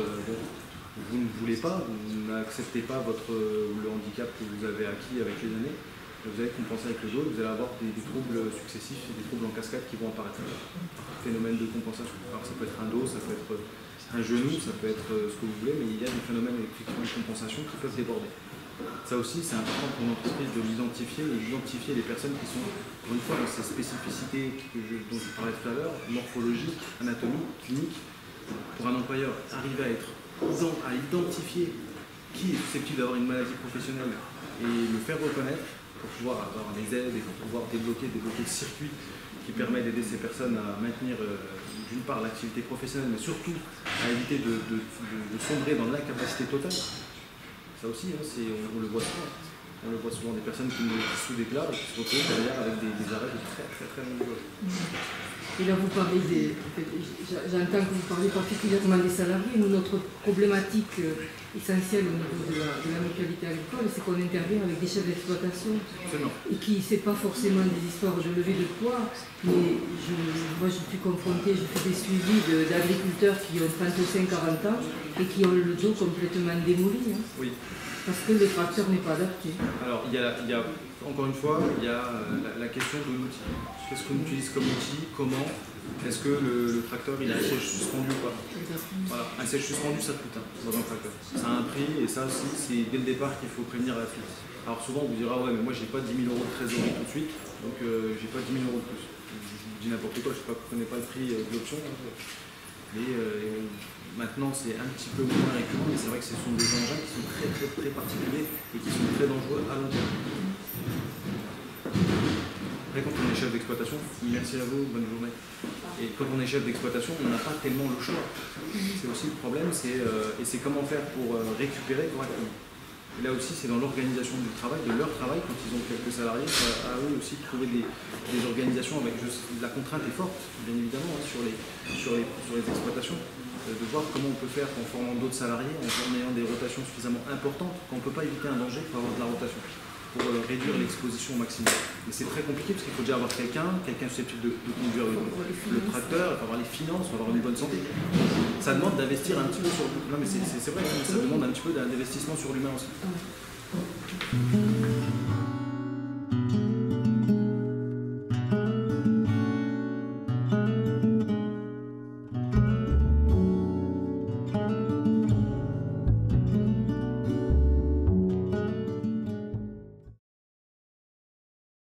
Vous ne voulez pas, vous n'acceptez pas le handicap que vous avez acquis avec les années. Vous allez compenser avec le dos, vous allez avoir des troubles successifs et des troubles en cascade qui vont apparaître. Phénomène de compensation. Alors ça peut être un dos, ça peut être un genou, ça peut être ce que vous voulez, mais il y a des phénomènes effectivement de compensation qui peuvent déborder. Ça aussi, c'est important pour l'entreprise de l'identifier et d'identifier les personnes qui sont, encore une fois, dans ces spécificités dont je parlais tout à l'heure, morphologiques, anatomiques, cliniques. Pour un employeur, arriver à identifier qui est susceptible d'avoir une maladie professionnelle et le faire reconnaître pour pouvoir avoir des aides et pour pouvoir débloquer le circuit qui permet d'aider ces personnes à maintenir d'une part l'activité professionnelle, mais surtout à éviter de sombrer dans l'incapacité totale. Ça aussi, hein, on le voit souvent. On le voit souvent, des personnes qui se déclarent et qui se retrouvent derrière avec des arrêts de très très très longue durée. Et là, vous parlez j'entends que vous parlez particulièrement des salariés. Nous, notre problématique essentielle au niveau de la mutualité agricole, c'est qu'on intervient avec des chefs d'exploitation et qui, c'est pas forcément des histoires de levée de poids, mais moi je suis confrontée, je fais des suivis d'agriculteurs qui ont 35-40 ans et qui ont le dos complètement démoli. Hein. Oui. Parce que le tracteur n'est pas adapté. Alors, il y a encore une fois, il y a la question de l'outil. Qu'est-ce qu'on utilise comme outil? Comment? Est-ce que le tracteur il a un siège suspendu ou pas? Voilà, un siège suspendu ça coûte dans un tracteur. Ça a un prix et ça aussi c'est dès le départ qu'il faut prévenir à la suite. Alors souvent on vous dira ouais mais moi j'ai pas 10 000 € de trésorerie tout de suite, donc j'ai pas 10 000 € de plus. Je vous dis n'importe quoi, je ne connais pas le prix de l'option. Mais maintenant c'est un petit peu moins récurrent, mais c'est vrai que ce sont des engins qui sont très très très particuliers et qui sont très dangereux à long terme. Après, quand on est chef d'exploitation, merci à vous, bonne journée. Et quand on est chef d'exploitation, on n'a pas tellement le choix. C'est aussi le problème, et c'est comment faire pour récupérer correctement. Et là aussi, c'est dans l'organisation du travail, de leur travail, quand ils ont quelques salariés, à eux aussi de trouver des organisations avec la contrainte est forte, bien évidemment, hein, sur les exploitations. De voir comment on peut faire en formant d'autres salariés, en ayant des rotations suffisamment importantes, qu'on ne peut pas éviter un danger pour avoir de la rotation, pour réduire l'exposition au maximum. Mais c'est très compliqué parce qu'il faut déjà avoir quelqu'un susceptible de conduire le tracteur, il faut avoir les finances, il faut avoir une bonne santé. Ça demande d'investir un petit peu sur... Non mais c'est vrai, ça demande un petit peu d'investissement sur l'humain aussi.